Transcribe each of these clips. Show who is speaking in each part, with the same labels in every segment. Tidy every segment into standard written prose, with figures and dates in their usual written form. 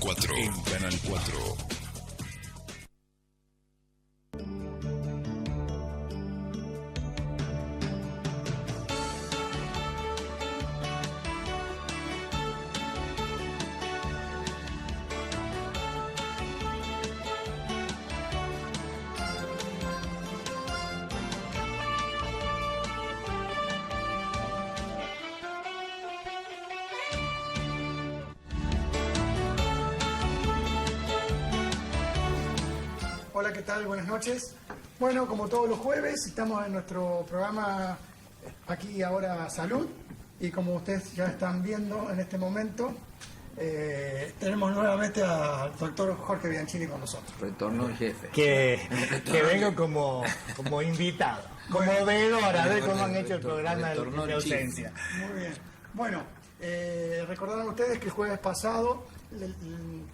Speaker 1: 4. En Canal 4.
Speaker 2: Hola, ¿qué tal? Buenas noches. Bueno, como todos los jueves, estamos en nuestro programa Aquí y Ahora Salud. Y como ustedes ya están viendo en este momento, tenemos nuevamente al doctor Jorge Bianchini con nosotros.
Speaker 3: Retorno al jefe.
Speaker 4: Que vengo como invitado, como veedor, a ver cómo han hecho el programa de ausencia.
Speaker 2: Muy bien. Bueno, recordarán ustedes que el jueves pasado,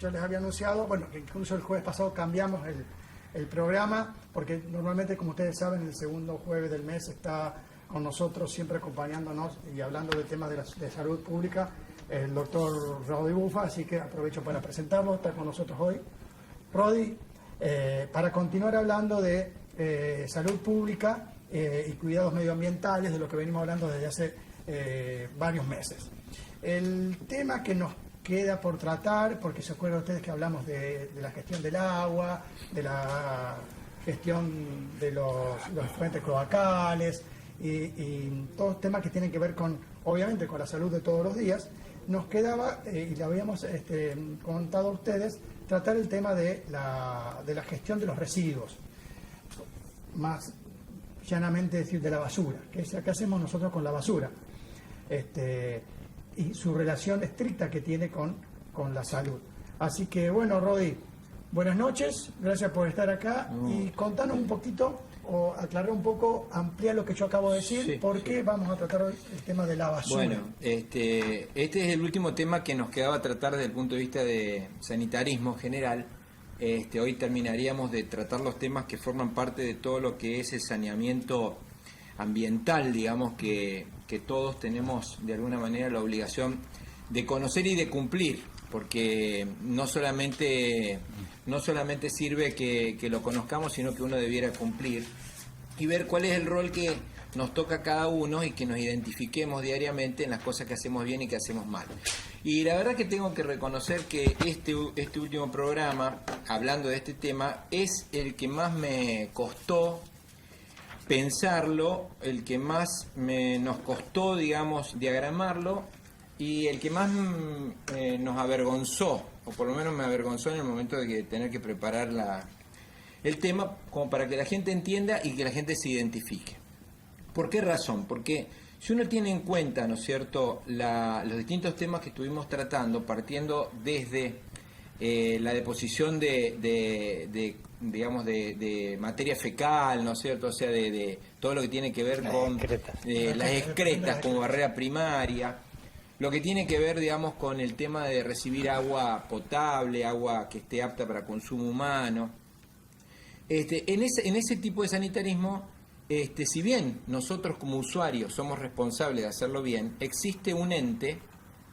Speaker 2: yo les había anunciado, bueno, que incluso el jueves pasado cambiamos el programa, porque normalmente, como ustedes saben, el segundo jueves del mes está con nosotros, siempre acompañándonos y hablando de temas de salud pública, el doctor Rodi Bufa, así que aprovecho para presentarlo, está con nosotros hoy. Rodi, para continuar hablando de salud pública y cuidados medioambientales, de lo que venimos hablando desde hace varios meses. El tema que nos queda por tratar, porque se acuerdan ustedes que hablamos de la gestión del agua, de la gestión de los fuentes cloacales y todos temas que tienen que ver con, obviamente, con la salud de todos los días. Nos quedaba, y le habíamos contado a ustedes, tratar el tema de la gestión de los residuos, más llanamente decir de la basura, que es qué hacemos nosotros con la basura. Y su relación estricta que tiene con la salud. Así que bueno, Rodi, buenas noches, gracias por estar acá y contanos un poquito, o aclarar un poco, ampliar lo que yo acabo de decir,
Speaker 3: Sí,
Speaker 2: por qué vamos a tratar hoy el tema de la basura.
Speaker 3: Bueno, este es el último tema que nos quedaba tratar desde el punto de vista de sanitarismo general. Hoy terminaríamos de tratar los temas que forman parte de todo lo que es el saneamiento ambiental, digamos, que todos tenemos de alguna manera la obligación de conocer y de cumplir, porque no solamente sirve que lo conozcamos, sino que uno debiera cumplir y ver cuál es el rol que nos toca a cada uno y que nos identifiquemos diariamente en las cosas que hacemos bien y que hacemos mal. Y la verdad que tengo que reconocer que este último programa, hablando de este tema, es el que más me costó pensarlo, el que más nos costó, digamos, diagramarlo, y el que más nos avergonzó, o por lo menos me avergonzó en el momento de tener que preparar el tema, como para que la gente entienda y que la gente se identifique. ¿Por qué razón? Porque si uno tiene en cuenta, ¿no es cierto?, los distintos temas que estuvimos tratando, partiendo desde la deposición de materia fecal, ¿no es cierto?, o sea, de todo lo que tiene que ver con las excretas como barrera primaria, lo que tiene que ver, digamos, con el tema de recibir agua potable, agua que esté apta para consumo humano. En ese tipo de sanitarismo, si bien nosotros como usuarios somos responsables de hacerlo bien, existe un ente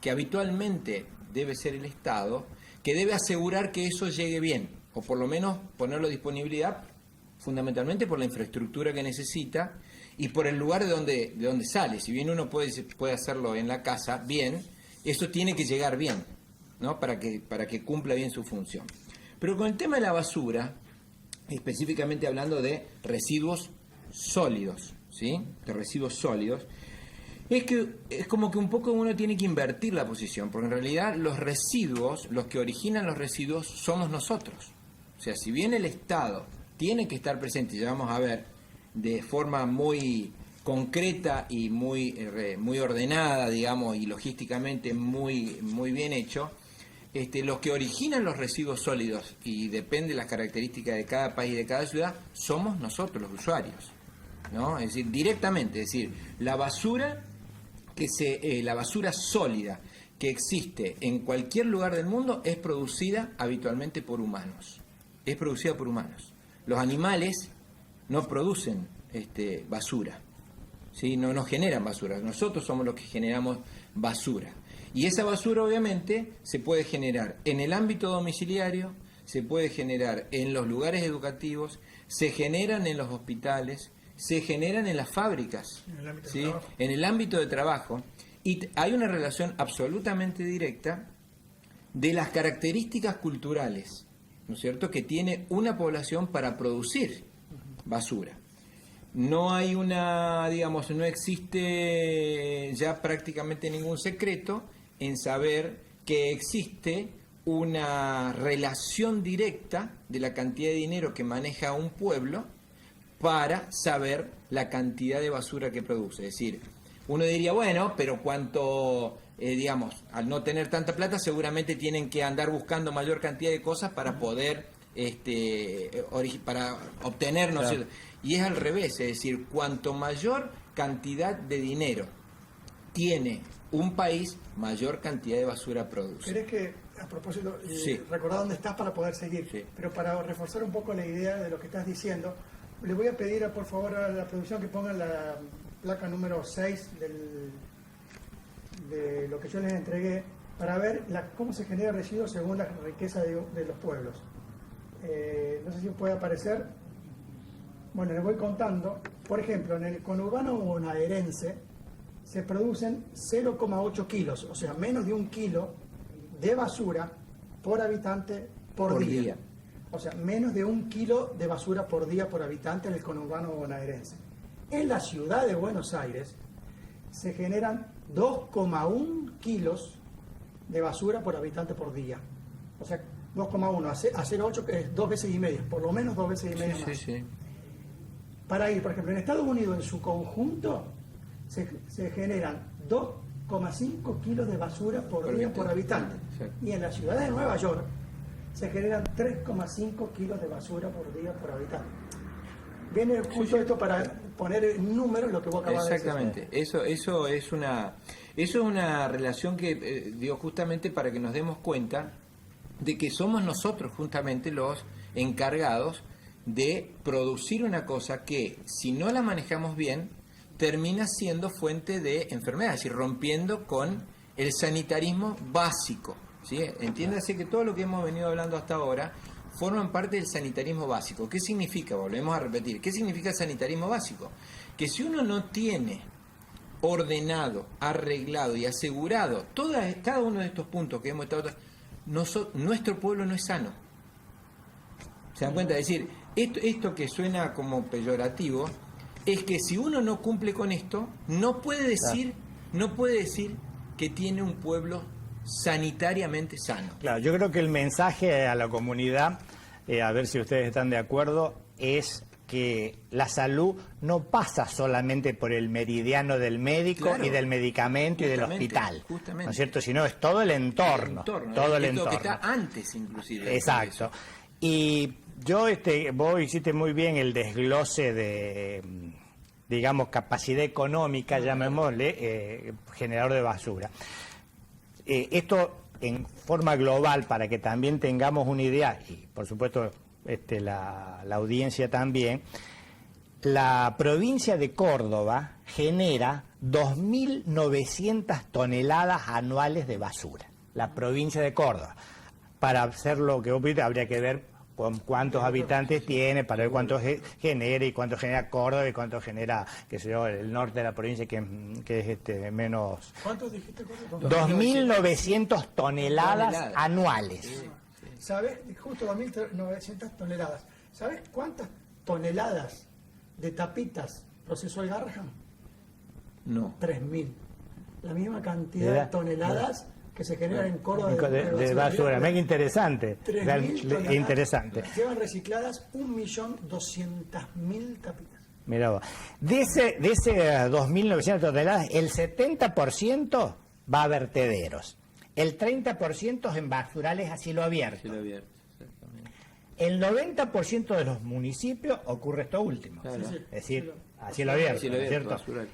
Speaker 3: que habitualmente debe ser el Estado, que debe asegurar que eso llegue bien, o por lo menos ponerlo a disponibilidad, fundamentalmente por la infraestructura que necesita y por el lugar de donde sale. Si bien uno puede hacerlo en la casa bien, eso tiene que llegar bien, ¿no?, para que cumpla bien su función. Pero con el tema de la basura, específicamente hablando de residuos sólidos, ¿sí?, de residuos sólidos, es como que un poco uno tiene que invertir la posición, porque en realidad los que originan los residuos somos nosotros. O sea, si bien el Estado tiene que estar presente, y ya vamos a ver, de forma muy concreta y muy ordenada, digamos, y logísticamente muy bien hecho, los que originan los residuos sólidos, y depende de las características de cada país y de cada ciudad, somos nosotros los usuarios, ¿no? Es decir, directamente, es decir, la basura sólida que existe en cualquier lugar del mundo es producida habitualmente por humanos. Es producida por humanos. Los animales no producen basura, ¿sí? No generan basura. Nosotros somos los que generamos basura. Y esa basura obviamente se puede generar en el ámbito domiciliario, se puede generar en los lugares educativos, se generan en los hospitales, se generan en las fábricas,
Speaker 2: En el ámbito de
Speaker 3: ¿sí?
Speaker 2: trabajo.
Speaker 3: En el ámbito de trabajo. Y hay una relación absolutamente directa de las características culturales, ¿no es cierto?, que tiene una población para producir basura. No hay digamos, no existe ya prácticamente ningún secreto en saber que existe una relación directa de la cantidad de dinero que maneja un pueblo para saber la cantidad de basura que produce. Es decir, uno diría, bueno, pero cuánto, digamos, al no tener tanta plata, seguramente tienen que andar buscando mayor cantidad de cosas para poder, para obtener, ¿no es cierto? Y es al revés, es decir, cuanto mayor cantidad de dinero tiene un país, mayor cantidad de basura produce.
Speaker 2: ¿Querés que, a propósito,
Speaker 3: Sí.
Speaker 2: recordar dónde estás para poder seguir?
Speaker 3: Sí.
Speaker 2: Pero para reforzar un poco la idea de lo que estás diciendo, le voy a pedir, por favor, a la producción que ponga la placa número 6 de lo que yo les entregué, para ver cómo se genera residuos según la riqueza de los pueblos. No sé si puede aparecer. Bueno, les voy contando. Por ejemplo, en el conurbano bonaerense se producen 0,8 kilos, o sea, menos de 1 kilo de basura por habitante por día. O sea, menos de 1 kilo de basura por día por habitante en el conurbano bonaerense. En la ciudad de Buenos Aires se generan 2,1 kilos de basura por habitante por día. O sea, 2,1 a 0,8 que es 2 veces y media, por lo menos 2 veces y media más.
Speaker 3: Sí.
Speaker 2: Para ir, por ejemplo, en Estados Unidos en su conjunto se generan 2,5 kilos de basura por día por habitante.
Speaker 3: Exacto.
Speaker 2: Y en la ciudad de Nueva York se generan 3,5 kilos de basura por día por habitante. Viene justo esto para poner en números lo que vos acabas de decir.
Speaker 3: Exactamente. Eso es una relación que digo justamente para que nos demos cuenta de que somos nosotros justamente los encargados de producir una cosa que, si no la manejamos bien, termina siendo fuente de enfermedades y rompiendo con el sanitarismo básico, ¿sí? Entiéndase que todo lo que hemos venido hablando hasta ahora forman parte del sanitarismo básico. ¿Qué significa? Volvemos a repetir. ¿Qué significa el sanitarismo básico? Que si uno no tiene ordenado, arreglado y asegurado cada uno de estos puntos que hemos estado... nuestro pueblo no es sano. ¿Se dan cuenta? Es decir, esto que suena como peyorativo es que si uno no cumple con esto, no puede decir que tiene un pueblo sanitariamente sano.
Speaker 4: Claro, yo creo que el mensaje a la comunidad, a ver si ustedes están de acuerdo, es que la salud no pasa solamente por el meridiano del médico,
Speaker 3: Claro,
Speaker 4: y del medicamento y del hospital, ¿no es cierto? Sino es todo el entorno, todo el entorno.
Speaker 3: Que está antes inclusive.
Speaker 4: Exacto. Y yo, vos hiciste muy bien el desglose de, digamos, capacidad económica, llamémosle, generador de basura. Esto en forma global, para que también tengamos una idea, y por supuesto la audiencia también, la provincia de Córdoba genera 2.900 toneladas anuales de basura. La provincia de Córdoba. Para hacer lo que vos viste, habría que ver con cuántos habitantes tiene, para ver cuánto genera y cuánto genera Córdoba y cuánto genera, qué sé yo, el norte de la provincia, que es menos...
Speaker 2: ¿Cuántos dijiste, Córdoba?
Speaker 4: 2.900 toneladas anuales.
Speaker 2: ¿Sabes? Justo 2.900 toneladas. ¿Sabes cuántas toneladas de tapitas procesó el Garrahan?
Speaker 3: No.
Speaker 2: 3.000. La misma cantidad de toneladas que se generan en Córdoba
Speaker 4: De basura. Mega interesante.
Speaker 2: 3.000 toneladas.
Speaker 4: Interesante.
Speaker 2: Llevan recicladas 1.200.000 tapitas.
Speaker 4: Mirá vos. De ese 2.900 toneladas, el 70% va a vertederos. El 30% en basurales a cielo abierto.
Speaker 3: Sí, lo abierto, exactamente.
Speaker 4: El 90% de los municipios ocurre esto último.
Speaker 3: Claro.
Speaker 2: Sí, sí.
Speaker 4: Es decir, a cielo abierto,
Speaker 3: Cielo
Speaker 4: ¿no es
Speaker 3: abierto,
Speaker 4: cierto?
Speaker 3: basural.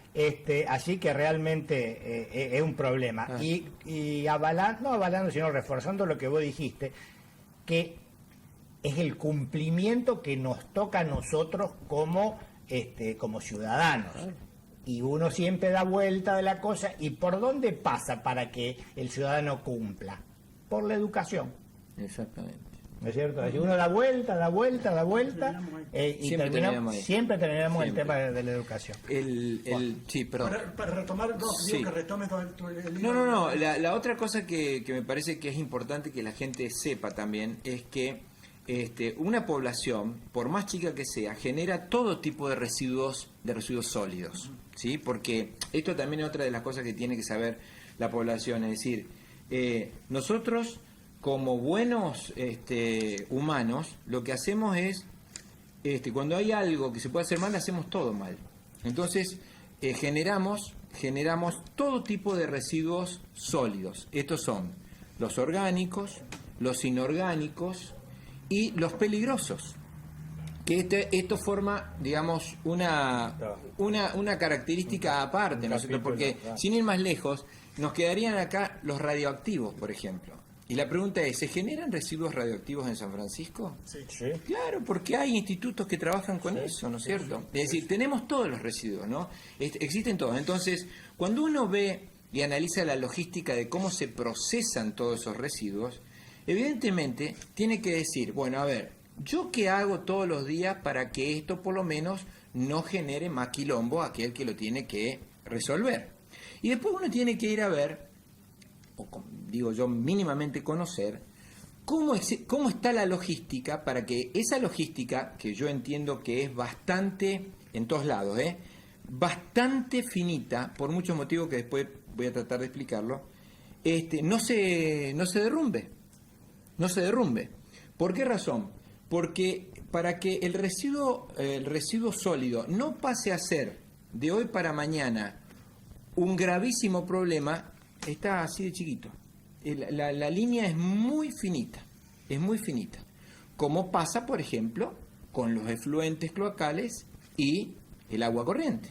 Speaker 4: Así que realmente es un problema.
Speaker 3: Ah.
Speaker 4: Y avalando, sino reforzando lo que vos dijiste, que es el cumplimiento que nos toca a nosotros como ciudadanos. y uno siempre da vuelta de la cosa. ¿Y por dónde pasa para que el ciudadano cumpla? Por la educación.
Speaker 3: Exactamente.
Speaker 4: ¿No es cierto? Si uno da vuelta, y
Speaker 3: Siempre terminamos ahí.
Speaker 4: siempre terminamos el
Speaker 3: Siempre.
Speaker 4: tema de la educación.
Speaker 3: Sí, perdón.
Speaker 2: Para retomar, no,
Speaker 3: Sí.
Speaker 2: digo que retomes todo el libro.
Speaker 3: No. La otra cosa que me parece que es importante que la gente sepa también es que una población, por más chica que sea, genera todo tipo de residuos sólidos, ¿sí? Porque esto también es otra de las cosas que tiene que saber la población, es decir, nosotros como buenos humanos, lo que hacemos es, cuando hay algo que se puede hacer mal, hacemos todo mal. Entonces, generamos todo tipo de residuos sólidos. Estos son los orgánicos, los inorgánicos y los peligrosos. Que esto forma, digamos, una característica aparte, ¿no es cierto? Porque, sin ir más lejos, nos quedarían acá los radioactivos, por ejemplo. Y la pregunta es, ¿se generan residuos radioactivos en San Francisco?
Speaker 2: Sí.
Speaker 3: Claro, porque hay institutos que trabajan con eso, ¿no es cierto? Es decir, tenemos todos los residuos, ¿no? Existen todos. Entonces, cuando uno ve y analiza la logística de cómo se procesan todos esos residuos, evidentemente tiene que decir, bueno, a ver, ¿yo qué hago todos los días para que esto por lo menos no genere más quilombo a aquel que lo tiene que resolver? Y después uno tiene que ir a ver, digo yo, mínimamente conocer cómo está la logística para que esa logística, que yo entiendo que es bastante, en todos lados, bastante finita, por muchos motivos que después voy a tratar de explicarlo, no se derrumbe. No se derrumbe. ¿Por qué razón? Porque para que el residuo sólido no pase a ser de hoy para mañana un gravísimo problema, está así de chiquito. La línea es muy finita, como pasa, por ejemplo, con los efluentes cloacales y el agua corriente,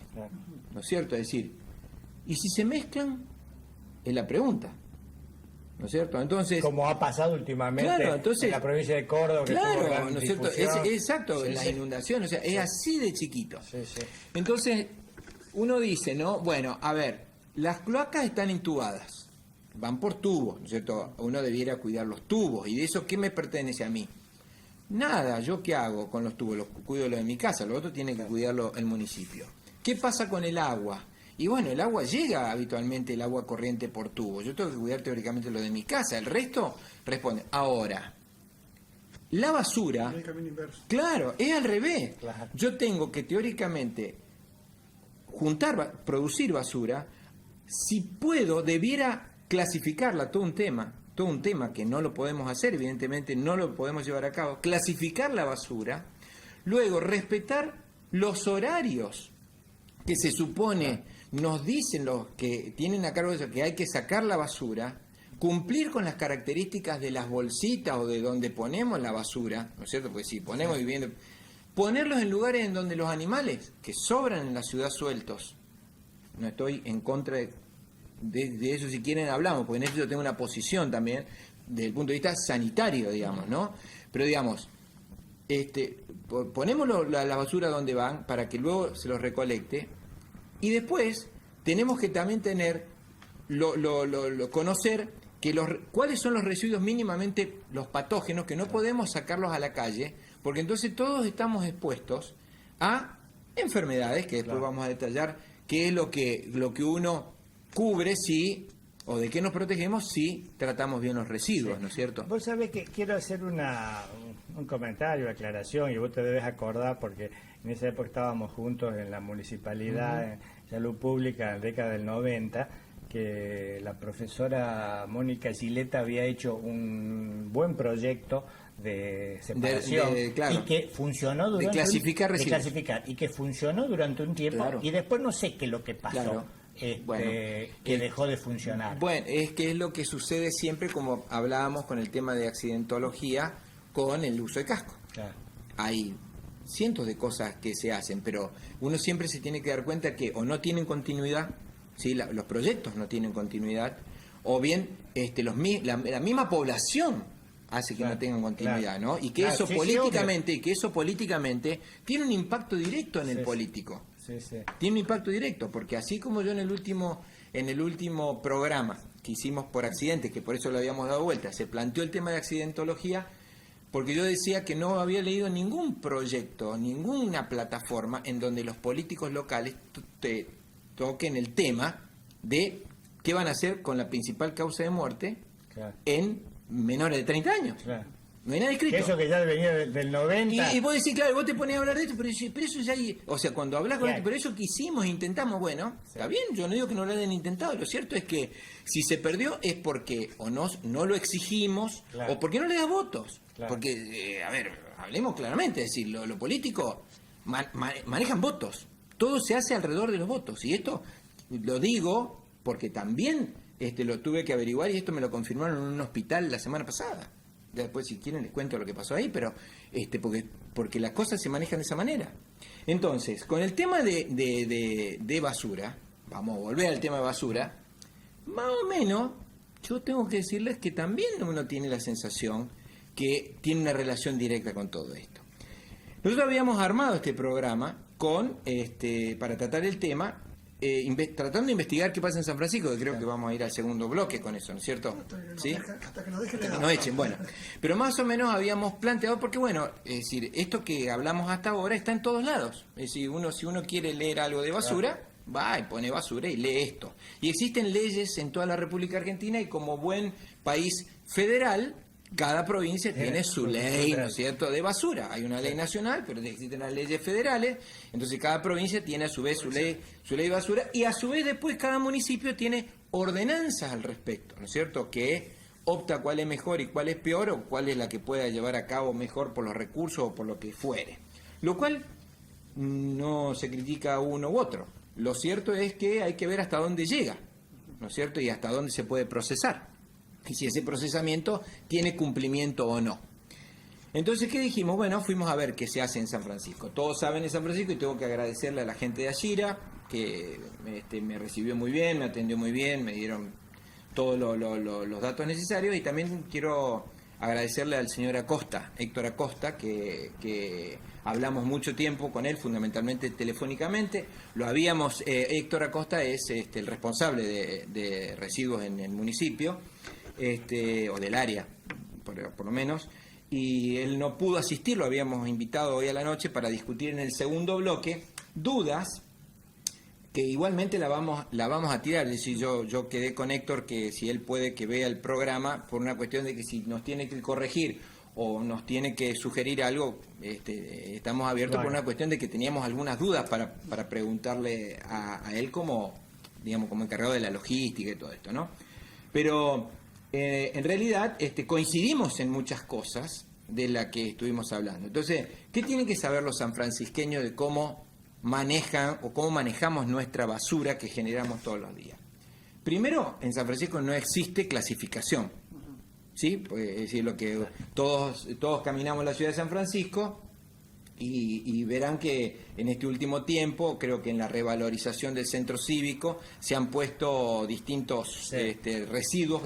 Speaker 3: ¿no es cierto? Es decir, ¿y si se mezclan? Es la pregunta, ¿no es cierto? Entonces,
Speaker 4: Como ha pasado últimamente
Speaker 3: claro, entonces,
Speaker 4: en la provincia de Córdoba, que tuvo
Speaker 3: claro,
Speaker 4: gran
Speaker 3: ¿no es cierto?
Speaker 4: difusión.
Speaker 3: Exacto,
Speaker 4: Sí,
Speaker 3: las
Speaker 4: sí.
Speaker 3: inundaciones, o sea, es así de chiquito.
Speaker 4: Sí.
Speaker 3: Entonces, uno dice, ¿no? Bueno, a ver, las cloacas están intubadas, van por tubos, ¿no es cierto? Uno debiera cuidar los tubos, ¿y de eso qué me pertenece a mí? Nada, ¿yo qué hago con los tubos? Cuido lo de mi casa, lo otro tiene que cuidarlo el municipio. ¿Qué pasa con el agua? Y bueno, el agua llega habitualmente, el agua corriente por tubo. Yo tengo que cuidar teóricamente lo de mi casa, el resto responde. Ahora, la basura,
Speaker 2: El camino inverso.
Speaker 3: claro, es al revés.
Speaker 4: Claro.
Speaker 3: Yo tengo que teóricamente producir basura. Si puedo, debiera clasificarla, todo un tema que no lo podemos hacer, evidentemente no lo podemos llevar a cabo, clasificar la basura, luego respetar los horarios que se supone nos dicen los que tienen a cargo de eso, que hay que sacar la basura, cumplir con las características de las bolsitas o de donde ponemos la basura, ¿no es cierto? Porque si ponemos viviendo, ponerlos en lugares en donde los animales que sobran en la ciudad sueltos, no estoy en contra de eso, si quieren hablamos, porque en eso yo tengo una posición también desde el punto de vista sanitario, digamos, ¿no? Pero digamos, ponemos la basura donde van para que luego se los recolecte, y después tenemos que también tener conocer que cuáles son los residuos mínimamente los patógenos que no podemos sacarlos a la calle, porque entonces todos estamos expuestos a enfermedades que después vamos a detallar qué es lo que uno cubre si, o de qué nos protegemos si tratamos bien los residuos, ¿no es cierto?
Speaker 4: Vos sabés que quiero hacer un comentario, una aclaración, y vos te debes acordar porque en esa época estábamos juntos en la municipalidad, en salud pública, en la década del 90, que la profesora Mónica Gileta había hecho un buen proyecto de separación
Speaker 3: claro,
Speaker 4: y que funcionó durante
Speaker 3: clasificar residuos.
Speaker 4: y que funcionó durante un tiempo,
Speaker 3: Claro.
Speaker 4: y después no sé qué es lo que pasó.
Speaker 3: Claro. Bueno,
Speaker 4: que dejó de funcionar.
Speaker 3: Bueno, es que es lo que sucede siempre, como hablábamos con el tema de accidentología, con el uso de casco.
Speaker 4: Claro.
Speaker 3: Hay cientos de cosas que se hacen, pero uno siempre se tiene que dar cuenta que o no tienen continuidad, ¿sí? Los proyectos no tienen continuidad, o bien la misma población hace que
Speaker 4: Claro,
Speaker 3: no tengan continuidad,
Speaker 4: claro.
Speaker 3: ¿no? Y que
Speaker 4: Claro,
Speaker 3: eso
Speaker 4: sí,
Speaker 3: políticamente tiene un impacto directo en el
Speaker 4: Sí,
Speaker 3: político.
Speaker 4: Sí, sí.
Speaker 3: Tiene un impacto directo, porque así como yo en el último programa que hicimos por accidente, que por eso lo habíamos dado vuelta, se planteó el tema de accidentología, porque yo decía que no había leído ningún proyecto, ninguna plataforma en donde los políticos locales te toquen el tema de qué van a hacer con la principal causa de muerte en menores de 30 años.
Speaker 4: Claro.
Speaker 3: No hay nada escrito.
Speaker 4: Eso que ya venía del 90.
Speaker 3: Y vos decís, claro, vos te pones a hablar de esto, pero eso ya hay... O sea, cuando hablas con esto, pero eso que hicimos, intentamos, bueno, está bien, yo no digo que no lo hayan intentado, lo cierto es que si se perdió es porque o no lo exigimos, o porque no le das votos. Porque, a ver, hablemos claramente, es decir, lo político manejan votos, todo se hace alrededor de los votos, y esto lo digo porque también lo tuve que averiguar y esto me lo confirmaron en un hospital la semana pasada. Después, si quieren, les cuento lo que pasó ahí, pero porque las cosas se manejan de esa manera. Entonces, con el tema de basura, vamos a volver al tema de basura, más o menos, yo tengo que decirles que también uno tiene la sensación que tiene una relación directa con todo esto. Nosotros habíamos armado este programa para tratar el tema, tratando de investigar qué pasa en San Francisco, que creo que vamos a ir al segundo bloque con eso, ¿no es cierto? ¿Sí?
Speaker 2: Hasta que nos dejen
Speaker 3: Hasta que nos echen, bueno. Pero más o menos habíamos planteado, porque bueno, es decir, esto que hablamos hasta ahora está en todos lados. Es decir, si uno quiere leer algo de basura, va y pone basura y lee esto. Y existen leyes en toda la República Argentina y como buen país federal, cada provincia tiene su ley, ¿no es cierto?, de basura. Hay una ley nacional, pero existen las leyes federales, entonces cada provincia tiene a su vez su ley de basura, y a su vez después cada municipio tiene ordenanzas al respecto, ¿no es cierto?, que opta cuál es mejor y cuál es peor, o cuál es la que pueda llevar a cabo mejor por los recursos o por lo que fuere. Lo cual no se critica a uno u otro. Lo cierto es que hay que ver hasta dónde llega, ¿no es cierto?, y hasta dónde se puede procesar. Y si ese procesamiento tiene cumplimiento o no. Entonces, ¿qué dijimos? Bueno, fuimos a ver qué se hace en San Francisco. Todos saben en San Francisco y tengo que agradecerle a la gente de Ashira, que me recibió muy bien, me atendió muy bien, me dieron todos los datos necesarios, y también quiero agradecerle al señor Acosta, Héctor Acosta, que hablamos mucho tiempo con él, fundamentalmente telefónicamente. Héctor Acosta es el responsable de residuos en el municipio, o del área, por lo menos, y él no pudo asistir, lo habíamos invitado hoy a la noche para discutir en el segundo bloque dudas que igualmente la vamos a tirar. Es decir, yo quedé con Héctor que si él puede que vea el programa, por una cuestión de que si nos tiene que corregir o nos tiene que sugerir algo, estamos abiertos, por una cuestión de que teníamos algunas dudas para preguntarle a él como encargado de la logística y todo esto, ¿no? Pero en realidad coincidimos en muchas cosas de las que estuvimos hablando. Entonces, ¿qué tienen que saber los sanfrancisqueños de cómo manejan o cómo manejamos nuestra basura que generamos todos los días? Primero, en San Francisco no existe clasificación, ¿sí? Pues, es decir, lo que todos caminamos en la ciudad de San Francisco y verán que en este último tiempo, creo que en la revalorización del centro cívico se han puesto distintos residuos,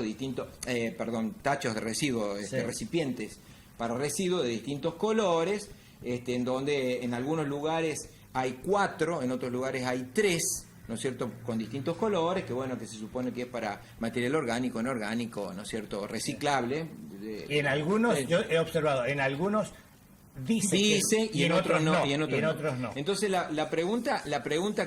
Speaker 3: tachos de residuos, recipientes para residuos de distintos colores, en donde en algunos lugares hay 4, en otros lugares hay 3, ¿no es cierto?, con distintos colores, que bueno, que se supone que es para material orgánico, inorgánico, ¿no es cierto?, reciclable.
Speaker 4: Y en algunos, yo he observado, en algunos dice
Speaker 3: y en otros no. Entonces la pregunta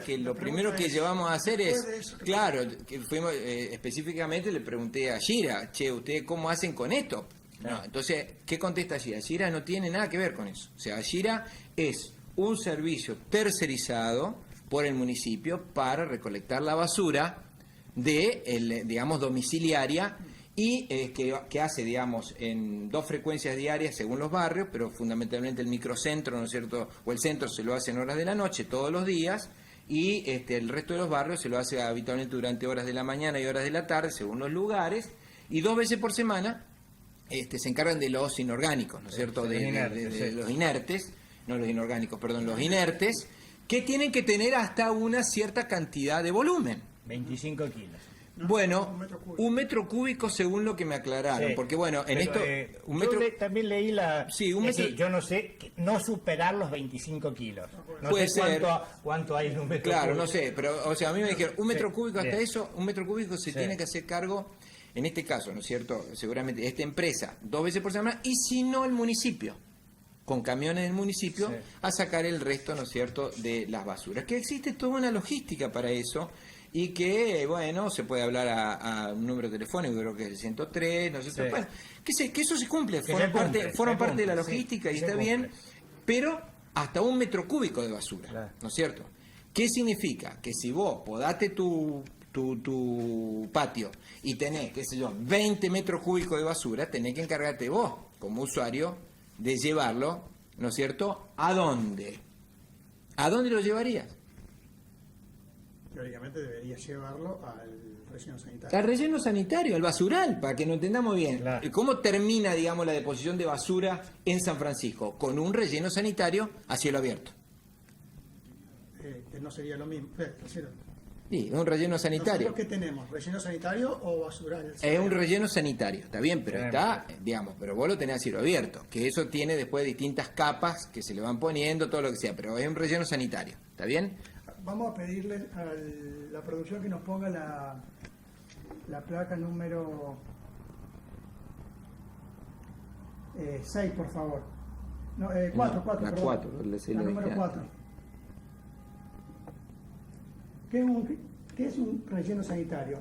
Speaker 3: que lo primero que llevamos a hacer es, claro, que fuimos específicamente le pregunté a Shira, ¿ustedes cómo hacen con esto? No, entonces, ¿qué contesta Shira? Shira no tiene nada que ver con eso. O sea, Shira es un servicio tercerizado por el municipio para recolectar la basura domiciliaria, y que hace, en 2 frecuencias diarias según los barrios, pero fundamentalmente el microcentro, ¿no es cierto?, o el centro se lo hace en horas de la noche todos los días, y el resto de los barrios se lo hace habitualmente durante horas de la mañana y horas de la tarde, según los lugares, y 2 veces por semana se encargan de los inorgánicos, ¿no es cierto?, de los inertes, no los inorgánicos, perdón, los inertes, que tienen que tener hasta una cierta cantidad de volumen.
Speaker 4: 25 kilos.
Speaker 2: ¿no?
Speaker 3: Bueno,
Speaker 2: Un metro cúbico.
Speaker 3: 1 m³ según lo que me aclararon,
Speaker 4: Sí.
Speaker 3: porque bueno, en
Speaker 4: Pero,
Speaker 3: esto, un
Speaker 4: yo
Speaker 3: metro...
Speaker 4: también leí
Speaker 3: Sí, un metro-
Speaker 4: yo no sé, no superar los 25 kilos. No
Speaker 3: Puede
Speaker 4: sé
Speaker 3: ser.
Speaker 4: cuánto hay en un metro
Speaker 3: Claro,
Speaker 4: cúbico.
Speaker 3: no sé, pero o sea, a mí me dijeron 1 m³ hasta
Speaker 4: bien.
Speaker 3: eso, 1 m³ se
Speaker 4: Sí.
Speaker 3: tiene que hacer cargo, en este caso, ¿no es cierto? Seguramente esta empresa 2 veces por semana y si no el municipio, con camiones del municipio,
Speaker 4: Sí.
Speaker 3: a sacar el resto, ¿no es cierto?, de las basuras. Que existe toda una logística para eso y que, bueno, se puede hablar a un número telefónico, creo que es el 103, ¿no sé,
Speaker 4: Sí.
Speaker 3: bueno, que eso se cumple,
Speaker 4: Que
Speaker 3: forma
Speaker 4: se
Speaker 3: parte,
Speaker 4: cumple,
Speaker 3: forma
Speaker 4: se
Speaker 3: parte de la
Speaker 4: cumple, sí,
Speaker 3: logística y
Speaker 4: se
Speaker 3: está
Speaker 4: cumple.
Speaker 3: bien, pero hasta 1 m³ de basura,
Speaker 4: Claro.
Speaker 3: ¿no es cierto? ¿Qué significa? Que si vos podaste tu patio y tenés, qué sé yo, 20 m³ de basura, tenés que encargarte vos, como usuario, de llevarlo, ¿no es cierto? ¿A dónde? ¿A dónde lo llevarías?
Speaker 2: Teóricamente debería llevarlo al relleno sanitario.
Speaker 3: Al relleno sanitario, al basural, para que nos entendamos bien.
Speaker 4: Claro.
Speaker 3: ¿Cómo termina, digamos, la deposición de basura en San Francisco? Con un relleno sanitario a cielo abierto.
Speaker 2: Que no sería lo mismo.
Speaker 3: Sí, es un relleno sanitario.
Speaker 2: ¿Nosotros qué tenemos? ¿Relleno sanitario o basural?
Speaker 3: Es un relleno sanitario, está bien, pero
Speaker 4: Bien.
Speaker 3: está, digamos, pero vos lo tenés a cielo abierto, que eso tiene después distintas capas que se le van poniendo, todo lo que sea, pero es un relleno sanitario, ¿está bien?
Speaker 2: Vamos a pedirle a la producción que nos ponga la placa número 6, por favor. No, 4,
Speaker 3: No,
Speaker 2: 4,
Speaker 3: la
Speaker 2: perdón.
Speaker 3: 4, le
Speaker 2: La número
Speaker 3: dije
Speaker 2: 4. ¿Qué es un relleno sanitario?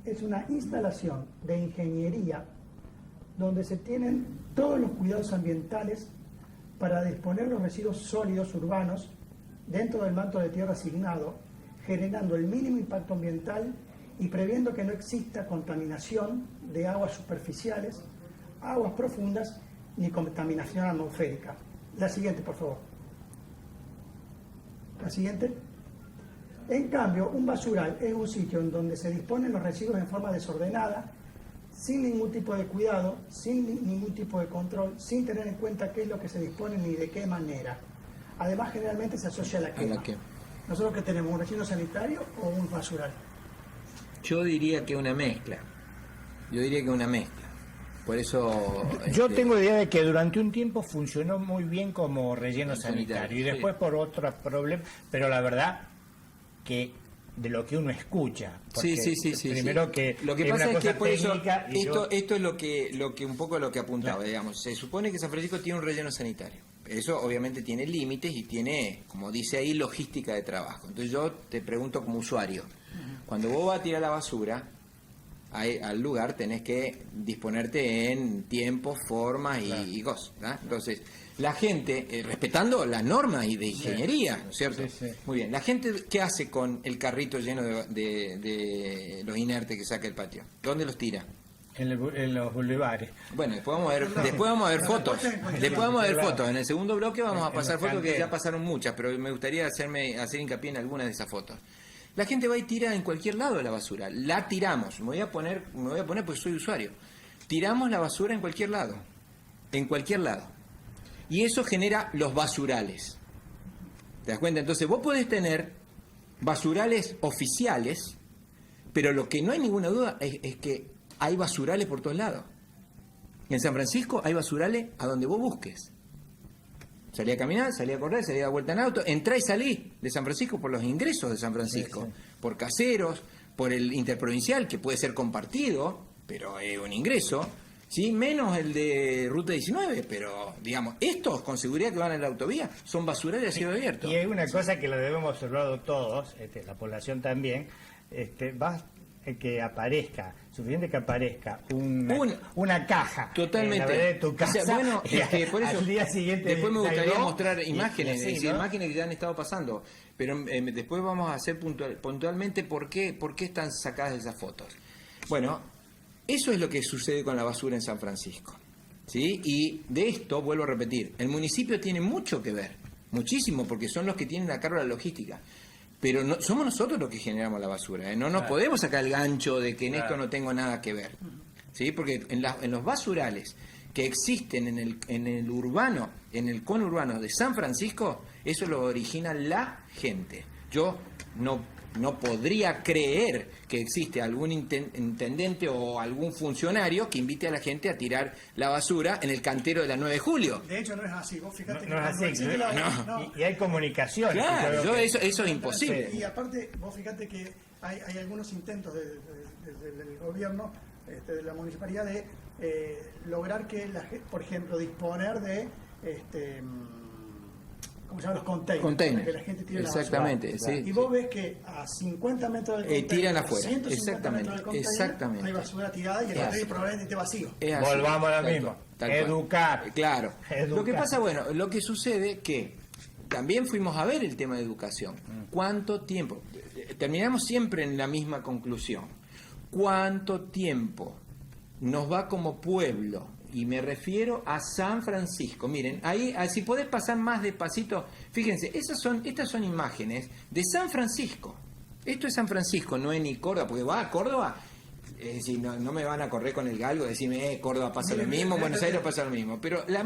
Speaker 2: Es una instalación de ingeniería donde se tienen todos los cuidados ambientales para disponer los residuos sólidos urbanos dentro del manto de tierra asignado, generando el mínimo impacto ambiental y previendo que no exista contaminación de aguas superficiales, aguas profundas ni contaminación atmosférica. La siguiente, por favor. La siguiente. En cambio, un basural es un sitio en donde se disponen los residuos en forma desordenada, sin ningún tipo de cuidado, sin ningún tipo de control, sin tener en cuenta qué es lo que se dispone ni de qué manera. Además, generalmente se asocia a la quema.
Speaker 3: quema.
Speaker 2: ¿Nosotros qué tenemos? ¿Un relleno sanitario o un basural?
Speaker 3: Yo diría que una mezcla, por eso...
Speaker 4: Yo tengo idea de que durante un tiempo funcionó muy bien como relleno
Speaker 3: Sanitario,
Speaker 4: sanitario y
Speaker 3: sí.
Speaker 4: después por otros problemas, pero la verdad que de lo que uno escucha, porque
Speaker 3: Sí.
Speaker 4: primero que
Speaker 3: lo que
Speaker 4: es
Speaker 3: pasa
Speaker 4: una
Speaker 3: es que
Speaker 4: cosa
Speaker 3: por eso
Speaker 4: técnica y
Speaker 3: esto es lo que un poco lo que apuntaba,
Speaker 4: Claro.
Speaker 3: digamos. Se supone que San Francisco tiene un relleno sanitario. Eso obviamente tiene límites y tiene, como dice ahí, logística de trabajo. Entonces yo te pregunto como usuario, cuando vos vas a tirar la basura al lugar tenés que disponerte en tiempo, formas y cosas, ¿no? Entonces, la gente, respetando las normas y de ingeniería, ¿no es cierto?
Speaker 4: Sí.
Speaker 3: Muy bien. ¿La gente qué hace con el carrito lleno de los inertes que saca el patio? ¿Dónde los tira?
Speaker 4: en los bulevares.
Speaker 3: Bueno, después vamos a ver fotos. Después vamos a ver fotos. En el segundo bloque vamos a
Speaker 4: En
Speaker 3: pasar
Speaker 4: los
Speaker 3: fotos que
Speaker 4: canteros.
Speaker 3: ya pasaron muchas, pero me gustaría hacer hincapié en algunas de esas fotos. La gente va y tira en cualquier lado de la basura. La tiramos. Me voy a poner porque soy usuario. Tiramos la basura en cualquier lado. En cualquier lado. Y eso genera los basurales. ¿Te das cuenta? Entonces vos podés tener basurales oficiales, pero lo que no hay ninguna duda es que hay basurales por todos lados. En San Francisco hay basurales a donde vos busques. Salí a caminar, salí a correr, salí a dar vuelta en auto, entrá y salí de San Francisco por los ingresos de San Francisco,
Speaker 4: Sí.
Speaker 3: por caseros, por el interprovincial, que puede ser compartido, pero es un ingreso, ¿sí? Menos el de Ruta 19, pero digamos, estos con seguridad que van en la autovía son basurales a cielo abierto.
Speaker 4: Y hay una cosa que lo debemos observar todos, la población también, que aparezca, suficiente que aparezca una caja
Speaker 3: Totalmente.
Speaker 4: en la vereda de tu
Speaker 3: O
Speaker 4: casa,
Speaker 3: sea, bueno, por eso
Speaker 4: al día siguiente
Speaker 3: después me gustaría
Speaker 4: salgo,
Speaker 3: mostrar
Speaker 4: y
Speaker 3: imágenes,
Speaker 4: así,
Speaker 3: es decir,
Speaker 4: ¿no?
Speaker 3: imágenes que ya han estado pasando, pero después vamos a hacer puntualmente por qué están sacadas esas fotos. Bueno, eso es lo que sucede con la basura en San Francisco, ¿sí? Y de esto vuelvo a repetir, el municipio tiene mucho que ver, muchísimo, porque son los que tienen a cargo la logística. Pero no, somos nosotros los que generamos la basura, ¿eh? No nos podemos sacar el gancho de que en esto no tengo nada que ver, ¿sí? Porque en los basurales que existen en el urbano, en el conurbano de San Francisco, eso lo origina la gente. Yo no no podría creer que existe algún intendente o algún funcionario que invite a la gente a tirar la basura en el cantero de la 9 de julio.
Speaker 2: De hecho, no es así. Vos fíjate
Speaker 4: No es así,
Speaker 2: existe
Speaker 3: no.
Speaker 4: Y hay comunicación.
Speaker 3: Claro, eso es imposible.
Speaker 2: Y aparte, vos fíjate que hay algunos intentos del gobierno, de la municipalidad, de lograr que por ejemplo, disponer de ¿cómo se llaman? Los containers, para que la gente tire
Speaker 3: exactamente,
Speaker 2: la basura.
Speaker 3: sí,
Speaker 2: Y vos ves que a 50 metros del container,
Speaker 3: tiran afuera,
Speaker 2: 150
Speaker 3: exactamente,
Speaker 2: metros del container,
Speaker 3: exactamente.
Speaker 2: hay basura tirada y el container probablemente esté vacío.
Speaker 3: Es así.
Speaker 4: Volvamos a lo
Speaker 3: Tal
Speaker 4: mismo.
Speaker 3: cual, tal cual.
Speaker 4: Educar.
Speaker 3: Claro.
Speaker 4: Educar.
Speaker 3: Lo que pasa, bueno, lo que sucede que también fuimos a ver el tema de educación. ¿Cuánto tiempo? Terminamos siempre en la misma conclusión. ¿Cuánto tiempo nos va como pueblo? Y me refiero a San Francisco. Miren, ahí, si podés pasar más despacito, fíjense, estas son imágenes de San Francisco. Esto es San Francisco, no es ni Córdoba, porque va a Córdoba, es decir, no me van a correr con el galgo, decirme, Córdoba pasa lo mismo, Buenos Aires pasa lo mismo. Pero el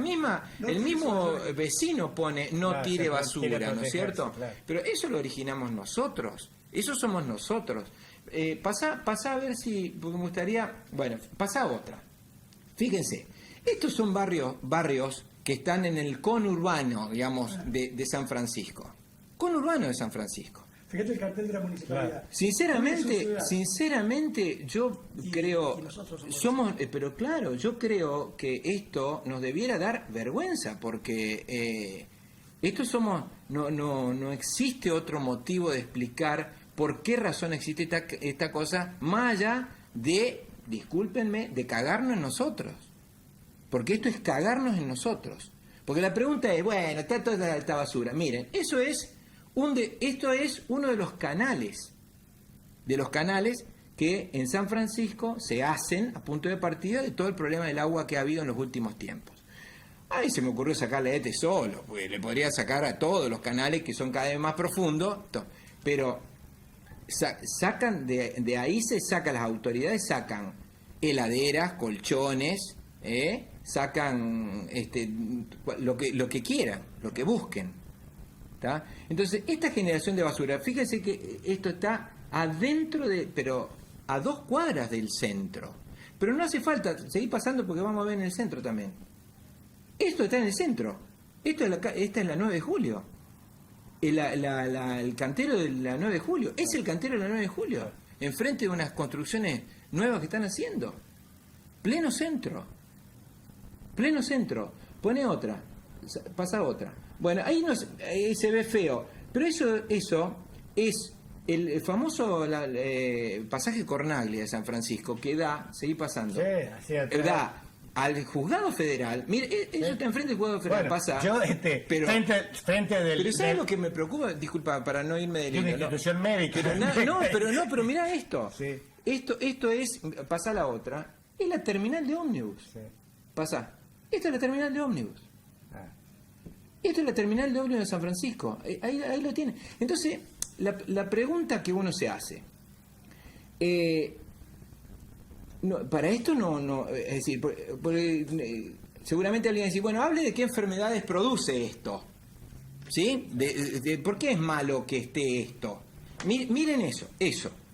Speaker 3: mismo vecino pone, no tire basura, ¿no es cierto?
Speaker 4: Claro.
Speaker 3: Pero eso lo originamos nosotros, eso somos nosotros. Pasa a ver si, porque me gustaría, bueno, pasa a otra. Fíjense, estos son barrios que están en el conurbano, digamos, de San Francisco. Conurbano de San Francisco.
Speaker 2: Fíjate el cartel de la municipalidad.
Speaker 4: Claro.
Speaker 3: Sinceramente, yo creo,
Speaker 2: y nosotros
Speaker 3: pero claro, yo creo que esto nos debiera dar vergüenza, porque no existe otro motivo de explicar por qué razón existe esta cosa, más allá de, discúlpenme, de cagarnos en nosotros. Porque esto es cagarnos en nosotros. Porque la pregunta es, bueno, está toda esta basura. Miren, esto es uno de los canales que en San Francisco se hacen a punto de partida de todo el problema del agua que ha habido en los últimos tiempos. Ahí se me ocurrió sacarle a este solo, porque le podría sacar a todos los canales que son cada vez más profundos, pero sacan de ahí, las autoridades sacan heladeras, colchones, sacan lo que quieran, lo que busquen. ¿Tá? Entonces, esta generación de basura, fíjense que esto está adentro pero a 2 cuadras del centro. Pero no hace falta seguir pasando porque vamos a ver en el centro también. Esto está en el centro. Esta es la 9 de julio. El cantero de la 9 de julio. Es el cantero de la 9 de julio. Enfrente de unas construcciones nuevas que están haciendo. Pleno centro. Pone otra. Pasa otra. Bueno, ahí se ve feo. Pero eso es el famoso pasaje Cornaglia de San Francisco, que seguí pasando.
Speaker 4: Sí, así atrás.
Speaker 3: Da al juzgado federal. Mire, eso está enfrente del juzgado federal.
Speaker 4: Bueno,
Speaker 3: pasa.
Speaker 4: yo,
Speaker 3: pero,
Speaker 4: frente del...
Speaker 3: pero ¿sabes lo que me preocupa? Disculpa, para no irme de
Speaker 4: de una
Speaker 3: línea.
Speaker 4: institución médica.
Speaker 3: Pero mira esto.
Speaker 4: Sí.
Speaker 3: Esto es, pasa la otra, es la terminal de ómnibus.
Speaker 4: Sí.
Speaker 3: Pasa. Esto es la terminal de ómnibus.
Speaker 4: Ah.
Speaker 3: Esto es la terminal de ómnibus de San Francisco. Ahí lo tiene. Entonces, la pregunta que uno se hace, para esto no, es decir, seguramente alguien va a decir, bueno, hable de qué enfermedades produce esto. ¿Sí? ¿Por qué es malo que esté esto? Miren eso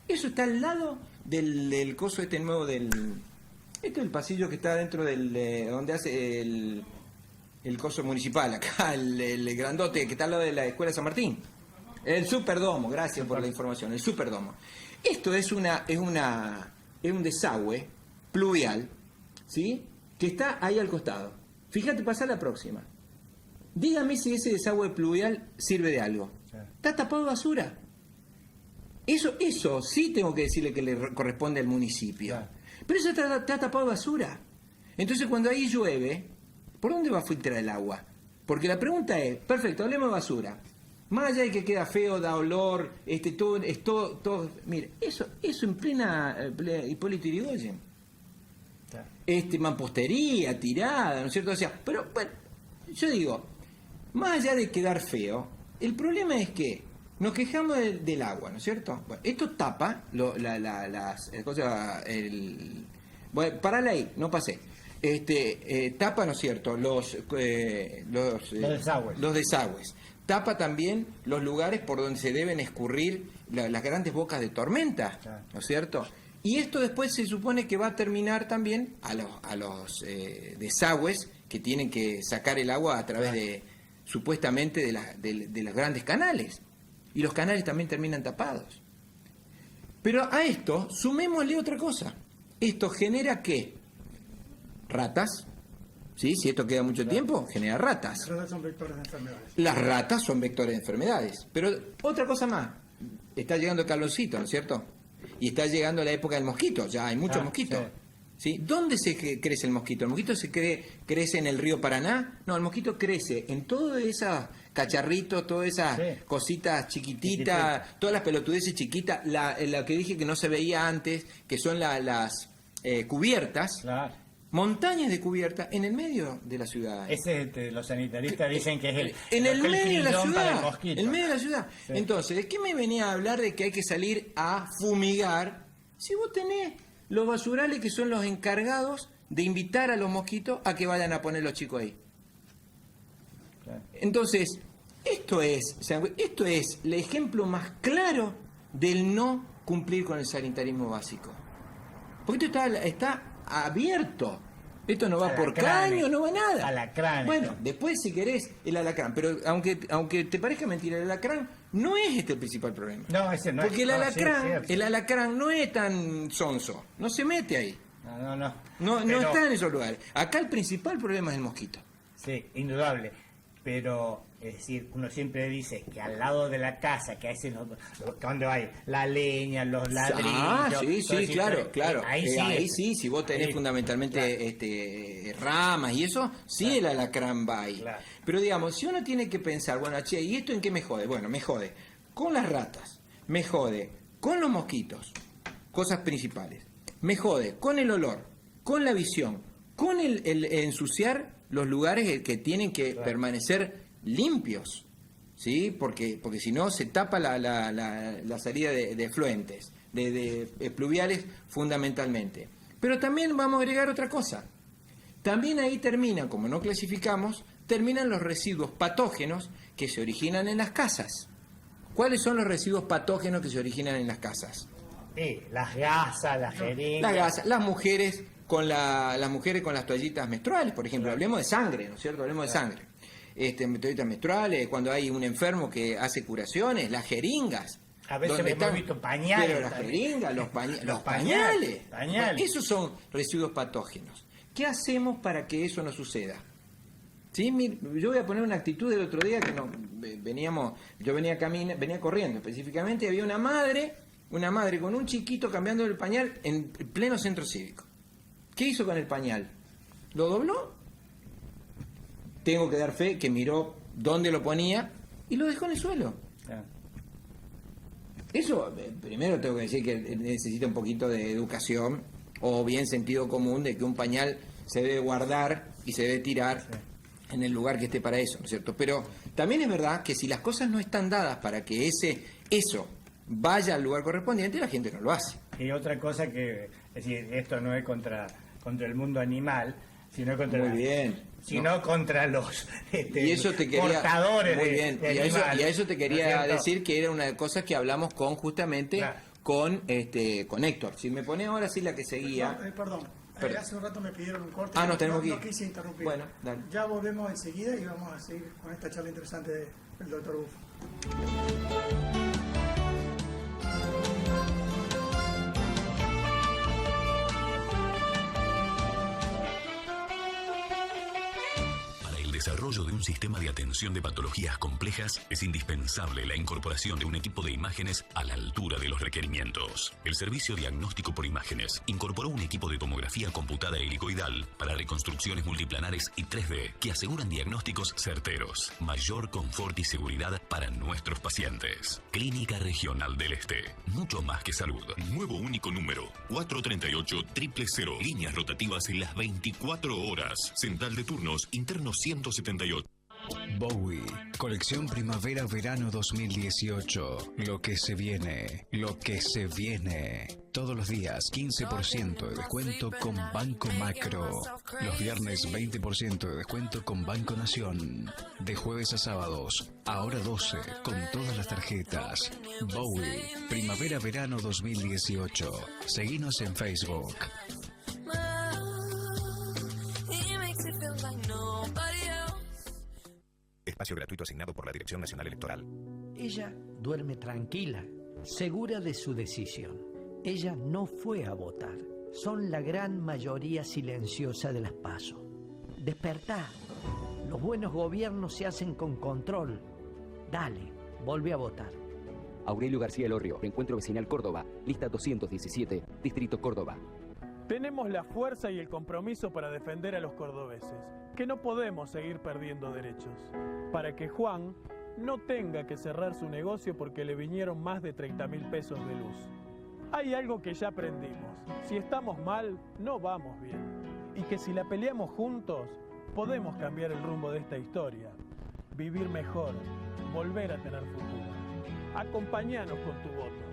Speaker 3: está al lado del coso nuevo esto es el pasillo que está dentro donde hace el coso municipal, acá, el grandote que está al lado de la Escuela San Martín. El Superdomo, gracias por la información, el Superdomo. Esto es un desagüe pluvial, ¿sí? Que está ahí al costado. Fíjate, pasa la próxima. Dígame si ese desagüe pluvial sirve de algo. Está tapado de basura. Eso sí tengo que decirle que le corresponde al municipio.
Speaker 4: Claro.
Speaker 3: Pero eso está tapado de basura. Entonces cuando ahí llueve, ¿por dónde va a filtrar el agua? Porque la pregunta es, perfecto, hablemos de basura. Más allá de que queda feo, da olor, todo. Mire, eso en plena Hipólito Yrigoyen.
Speaker 4: Claro.
Speaker 3: Mampostería, tirada, ¿no es cierto? O sea, pero bueno, yo digo, más allá de quedar feo, el problema es que nos quejamos del agua, ¿no es cierto? Bueno, esto tapa las cosas. Bueno, parala ahí, no pasé. Tapa, ¿no es cierto? Los desagües. tapa también los lugares por donde se deben escurrir las grandes bocas de tormenta, ¿no es cierto? Y esto después se supone que va a terminar también a los desagües que tienen que sacar el agua a través de, supuestamente, de los grandes canales. Y los canales también terminan tapados. Pero a esto sumémosle otra cosa. Esto genera ¿qué? Ratas. ¿Sí? Si esto queda mucho tiempo, genera ratas.
Speaker 2: Las ratas son vectores de enfermedades.
Speaker 3: Las ratas son vectores de enfermedades. Pero otra cosa más. Está llegando el calorcito, ¿no es cierto? Y está llegando la época del mosquito. Ya hay muchos mosquitos. Sí. ¿Dónde se crece el mosquito? ¿El mosquito se crece en el río Paraná? No, el mosquito crece en todos esos cacharritos, todas esas cositas chiquititas, todas las pelotudeces chiquitas, la que dije que no se veía antes, que son las cubiertas. Claro. Montañas de cubierta en el medio de la ciudad.
Speaker 4: Los sanitaristas dicen que es
Speaker 3: en el medio de la ciudad.
Speaker 4: En
Speaker 3: el medio de la ciudad. Sí. Entonces, ¿de qué me venía a hablar de que hay que salir a fumigar si vos tenés los basurales que son los encargados de invitar a los mosquitos a que vayan a poner los chicos ahí? Claro. Entonces, esto es el ejemplo más claro del no cumplir con el sanitarismo básico. Porque esto está abierto. Esto no va por caño, no va nada.
Speaker 4: Alacrán.
Speaker 3: Bueno, después si querés el alacrán, pero aunque te parezca mentira, el alacrán no es el principal problema.
Speaker 4: No, ese no.
Speaker 3: Porque
Speaker 4: es.
Speaker 3: El alacrán no es tan sonso, no se mete ahí. No está en esos lugares. Acá el principal problema es el mosquito.
Speaker 4: Sí, indudable. Pero, es decir, uno siempre dice que al lado de la casa, que a veces cuando hay la leña, los ladrillos...
Speaker 3: Sí, claro. Ahí sí, si vos tenés fundamentalmente ramas y eso, sí el alacrán va ahí. Claro. Pero digamos, si uno tiene que pensar, bueno, che, ¿y esto en qué me jode? Bueno, me jode con las ratas, me jode con los mosquitos, cosas principales, me jode con el olor, con la visión, con el ensuciar los lugares que tienen que permanecer limpios, ¿sí? Porque si no se tapa la salida de efluentes, de pluviales fundamentalmente. Pero también vamos a agregar otra cosa. También ahí terminan, como no clasificamos, terminan los residuos patógenos que se originan en las casas. ¿Cuáles son los residuos patógenos que se originan en las casas?
Speaker 4: Las gasas, las jeringas.
Speaker 3: Las gasas, las mujeres con las toallitas menstruales, por ejemplo. Hablemos de sangre, ¿no es cierto? Hablemos de sangre. Toallitas menstruales, cuando hay un enfermo que hace curaciones, las jeringas.
Speaker 4: A veces hemos visto pañales.
Speaker 3: Pero las jeringas, los pañales. Esos son residuos patógenos. ¿Qué hacemos para que eso no suceda? ¿Sí? Yo voy a poner una actitud del otro día que yo venía corriendo específicamente, había una madre con un chiquito cambiando el pañal en pleno centro cívico. ¿Qué hizo con el pañal? ¿Lo dobló? Tengo que dar fe que miró dónde lo ponía y lo dejó en el suelo. Eso, primero tengo que decir que necesita un poquito de educación o bien sentido común de que un pañal se debe guardar y se debe tirar en el lugar que esté para eso, ¿no es cierto? Pero también es verdad que si las cosas no están dadas para que eso vaya al lugar correspondiente, la gente no lo hace.
Speaker 4: Y otra cosa es decir, esto no es contra el mundo animal, sino contra contra los
Speaker 3: y eso te quería,
Speaker 4: portadores
Speaker 3: muy bien,
Speaker 4: de
Speaker 3: y a eso te quería decir que era una cosa que hablamos justamente con Héctor. Si me pone ahora sí la que seguía.
Speaker 2: Perdón. Hace un rato me pidieron un corte.
Speaker 3: Nos tenemos que ir.
Speaker 2: No quise interrumpir.
Speaker 3: Bueno, dale.
Speaker 2: Ya volvemos enseguida y vamos a seguir con esta charla interesante del doctor Buffo.
Speaker 1: Desarrollo de un sistema de atención de patologías complejas es indispensable la incorporación de un equipo de imágenes a la altura de los requerimientos. El Servicio Diagnóstico por Imágenes incorporó un equipo de tomografía computada helicoidal para reconstrucciones multiplanares y 3D que aseguran diagnósticos certeros, mayor confort y seguridad para nuestros pacientes. Clínica Regional del Este, mucho más que salud. Nuevo único número, 438-000. Líneas rotativas en las 24 horas. Central de turnos, interno 178.
Speaker 5: Bowie, colección primavera-verano 2018. Lo que se viene, lo que se viene. Todos los días 15% de descuento con Banco Macro. Los viernes 20% de descuento con Banco Nación. De jueves a sábados, ahora 12 con todas las tarjetas. Bowie, primavera-verano 2018. Seguinos en Facebook.
Speaker 1: Espacio gratuito asignado por la Dirección Nacional Electoral.
Speaker 6: Ella duerme tranquila, segura de su decisión. Ella no fue a votar. Son la gran mayoría silenciosa de las PASO. Despertá. Los buenos gobiernos se hacen con control. Dale, volvé a votar.
Speaker 7: Aurelio García Elorrio, Encuentro Vecinal Córdoba, lista 217, Distrito Córdoba.
Speaker 8: Tenemos la fuerza y el compromiso para defender a los cordobeses, que no podemos seguir perdiendo derechos, para que Juan no tenga que cerrar su negocio porque le vinieron más de 30.000 pesos de luz. Hay algo que ya aprendimos: si estamos mal, no vamos bien, y que si la peleamos juntos, podemos cambiar el rumbo de esta historia, vivir mejor, volver a tener futuro. Acompáñanos con tu voto.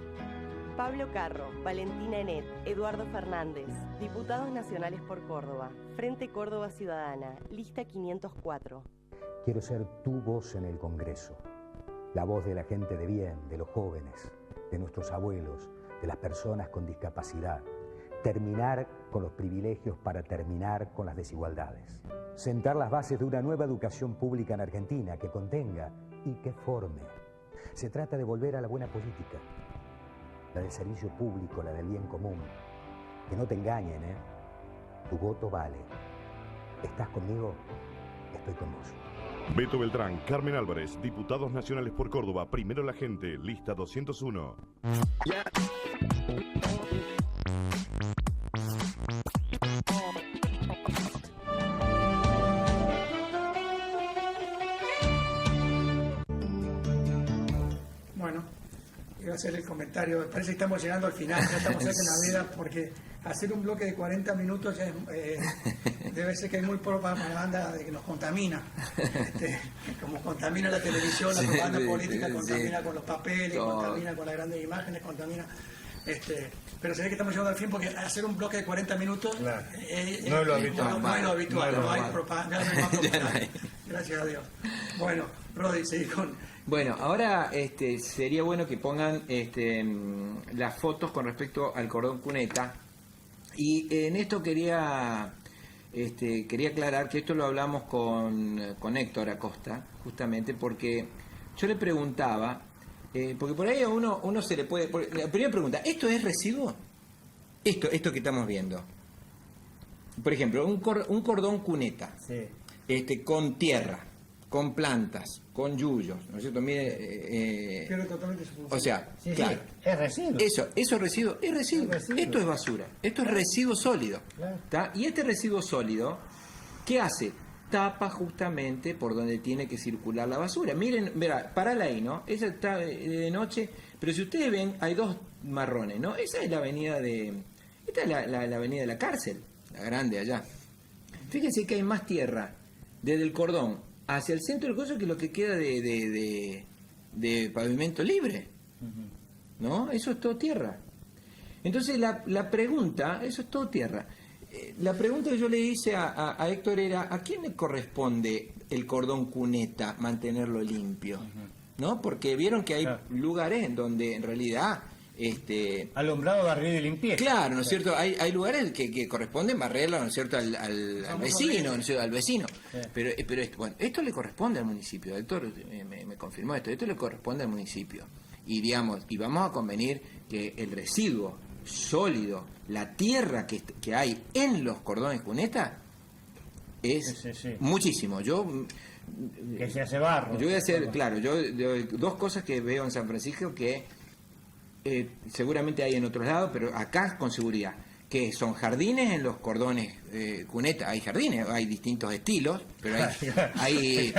Speaker 9: Pablo Carro, Valentina Enet, Eduardo Fernández, diputados nacionales por Córdoba, Frente Córdoba Ciudadana, lista 504.
Speaker 10: Quiero ser tu voz en el Congreso, la voz de la gente de bien, de los jóvenes, de nuestros abuelos, de las personas con discapacidad. Terminar con los privilegios para terminar con las desigualdades. Sentar las bases de una nueva educación pública en Argentina que contenga y que forme. Se trata de volver a la buena política, la del servicio público, la del bien común. Que no te engañen, ¿eh? Tu voto vale. ¿Estás conmigo? Estoy con vos.
Speaker 11: Beto Beltrán, Carmen Álvarez, diputados nacionales por Córdoba, primero la gente, lista 201.
Speaker 2: Bueno, iba a hacer el comentario. Parece que estamos llegando al final, ya estamos cerca en la vida, porque hacer un bloque de 40 minutos ya debe ser que hay muy poca propaganda de que nos contamina. Como contamina la televisión, la propaganda política, contamina con los papeles, contamina con las grandes imágenes, contamina. Pero se ve que estamos llegando al fin, porque hacer un bloque de 40 minutos
Speaker 4: claro. No es lo habitual.
Speaker 2: No es lo habitual, no hay propaganda. Gracias a Dios. Bueno, Rodi, seguí con...
Speaker 3: Bueno, ahora sería bueno que pongan las fotos con respecto al cordón cuneta. Y en esto quería aclarar que esto lo hablamos con Héctor Acosta, justamente porque yo le preguntaba, porque por ahí a uno se le puede... La primera pregunta, ¿esto es residuo? Esto que estamos viendo. Por ejemplo, un cordón cuneta, sí. Con tierra, con plantas, con yuyos, ¿no es cierto? Mire,
Speaker 2: pierde totalmente su función.
Speaker 3: o sea,
Speaker 4: Sí,
Speaker 3: claro,
Speaker 4: sí, es residuo.
Speaker 3: eso es residuo, es residuo. Esto es basura, esto es residuo sólido.
Speaker 4: Claro.
Speaker 3: ¿Tá? Y este residuo sólido, ¿qué hace? Tapa justamente por donde tiene que circular la basura. Miren, verá, parala ahí, ¿no? Esa está de noche, pero si ustedes ven, hay dos marrones, ¿no? Esa es la avenida esta es la avenida de la cárcel, la grande allá. Fíjense que hay más tierra desde el cordón hacia el centro del coso que lo que queda de pavimento libre, ¿no? Eso es todo tierra. Entonces la pregunta, eso es todo tierra. La pregunta que yo le hice a Héctor era, ¿a quién le corresponde el cordón cuneta mantenerlo limpio? ¿No? Porque vieron que hay lugares en donde en realidad...
Speaker 4: alumbrado, barrido y limpieza.
Speaker 3: Claro, ¿no es cierto? Hay lugares que corresponden barrerlo, ¿no es cierto?, al vecino, ¿no es cierto?, al vecino. Sí. Pero bueno, esto le corresponde al municipio. Héctor me confirmó esto le corresponde al municipio. Y digamos, y vamos a convenir que el residuo sólido, la tierra que hay en los cordones cuneta es muchísimo.
Speaker 4: Que se hace barro.
Speaker 3: Yo voy a hacer, claro, yo dos cosas que veo en San Francisco que seguramente hay en otros lados, pero acá con seguridad, que son jardines en los cordones cuneta. Hay jardines, hay distintos estilos, pero hay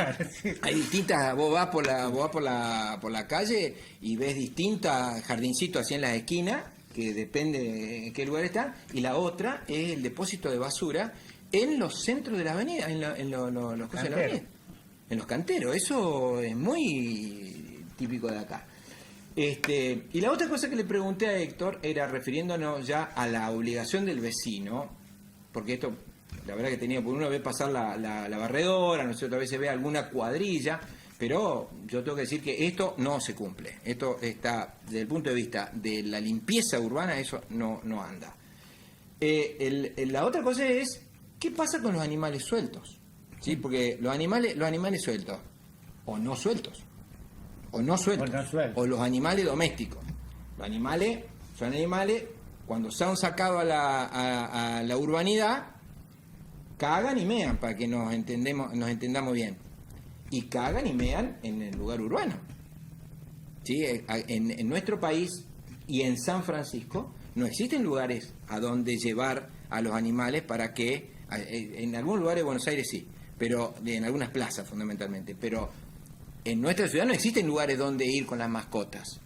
Speaker 3: distintas. Vos vas por la calle y ves distintas jardincitos así en las esquinas, que depende en qué lugar está, y la otra es el depósito de basura en los centros de la avenida, en los cosas de la avenida. en los canteros. Eso es muy típico de acá. Y la otra cosa que le pregunté a Héctor era refiriéndonos ya a la obligación del vecino, porque esto, la verdad que tenía, por uno ve pasar la barredora, no sé, otra vez se ve alguna cuadrilla, pero yo tengo que decir que esto no se cumple. Esto está, desde el punto de vista de la limpieza urbana, eso no anda. La otra cosa es, ¿qué pasa con los animales sueltos? ¿Sí? Porque los animales sueltos, o no sueltos, o los animales domésticos. Los animales son animales, cuando se han sacado a la urbanidad, cagan y mean, para que nos entendamos bien. Y cagan y mean en el lugar urbano. ¿Sí? En nuestro país y en San Francisco no existen lugares a donde llevar a los animales para que, en algunos lugares de Buenos Aires sí, pero en algunas plazas fundamentalmente, pero en nuestra ciudad no existen lugares donde ir con las mascotas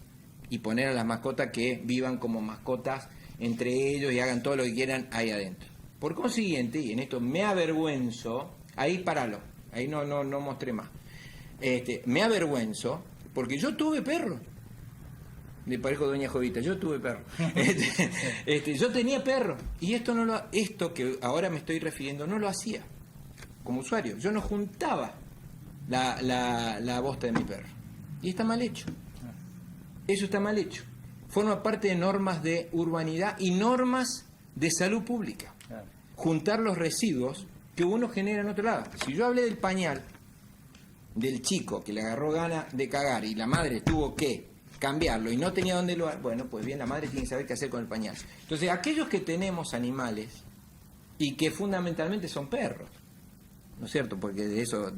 Speaker 3: y poner a las mascotas que vivan como mascotas entre ellos y hagan todo lo que quieran ahí adentro. Por consiguiente, y en esto me avergüenzo, ahí paralo, ahí no mostré más. Me avergüenzo porque yo tuve perro. Me parezco doña Jovita, yo tuve perro. Yo tenía perro y esto que ahora me estoy refiriendo no lo hacía como usuario. Yo no juntaba la bosta de mi perro. Y está mal hecho. Eso está mal hecho. Forma parte de normas de urbanidad y normas de salud pública. Juntar los residuos que uno genera en otro lado. Si yo hablé del pañal del chico que le agarró ganas de cagar y la madre tuvo que cambiarlo y no tenía dónde bueno, pues bien, la madre tiene que saber qué hacer con el pañal. Entonces, aquellos que tenemos animales y que fundamentalmente son perros, ¿no es cierto? Porque de eso...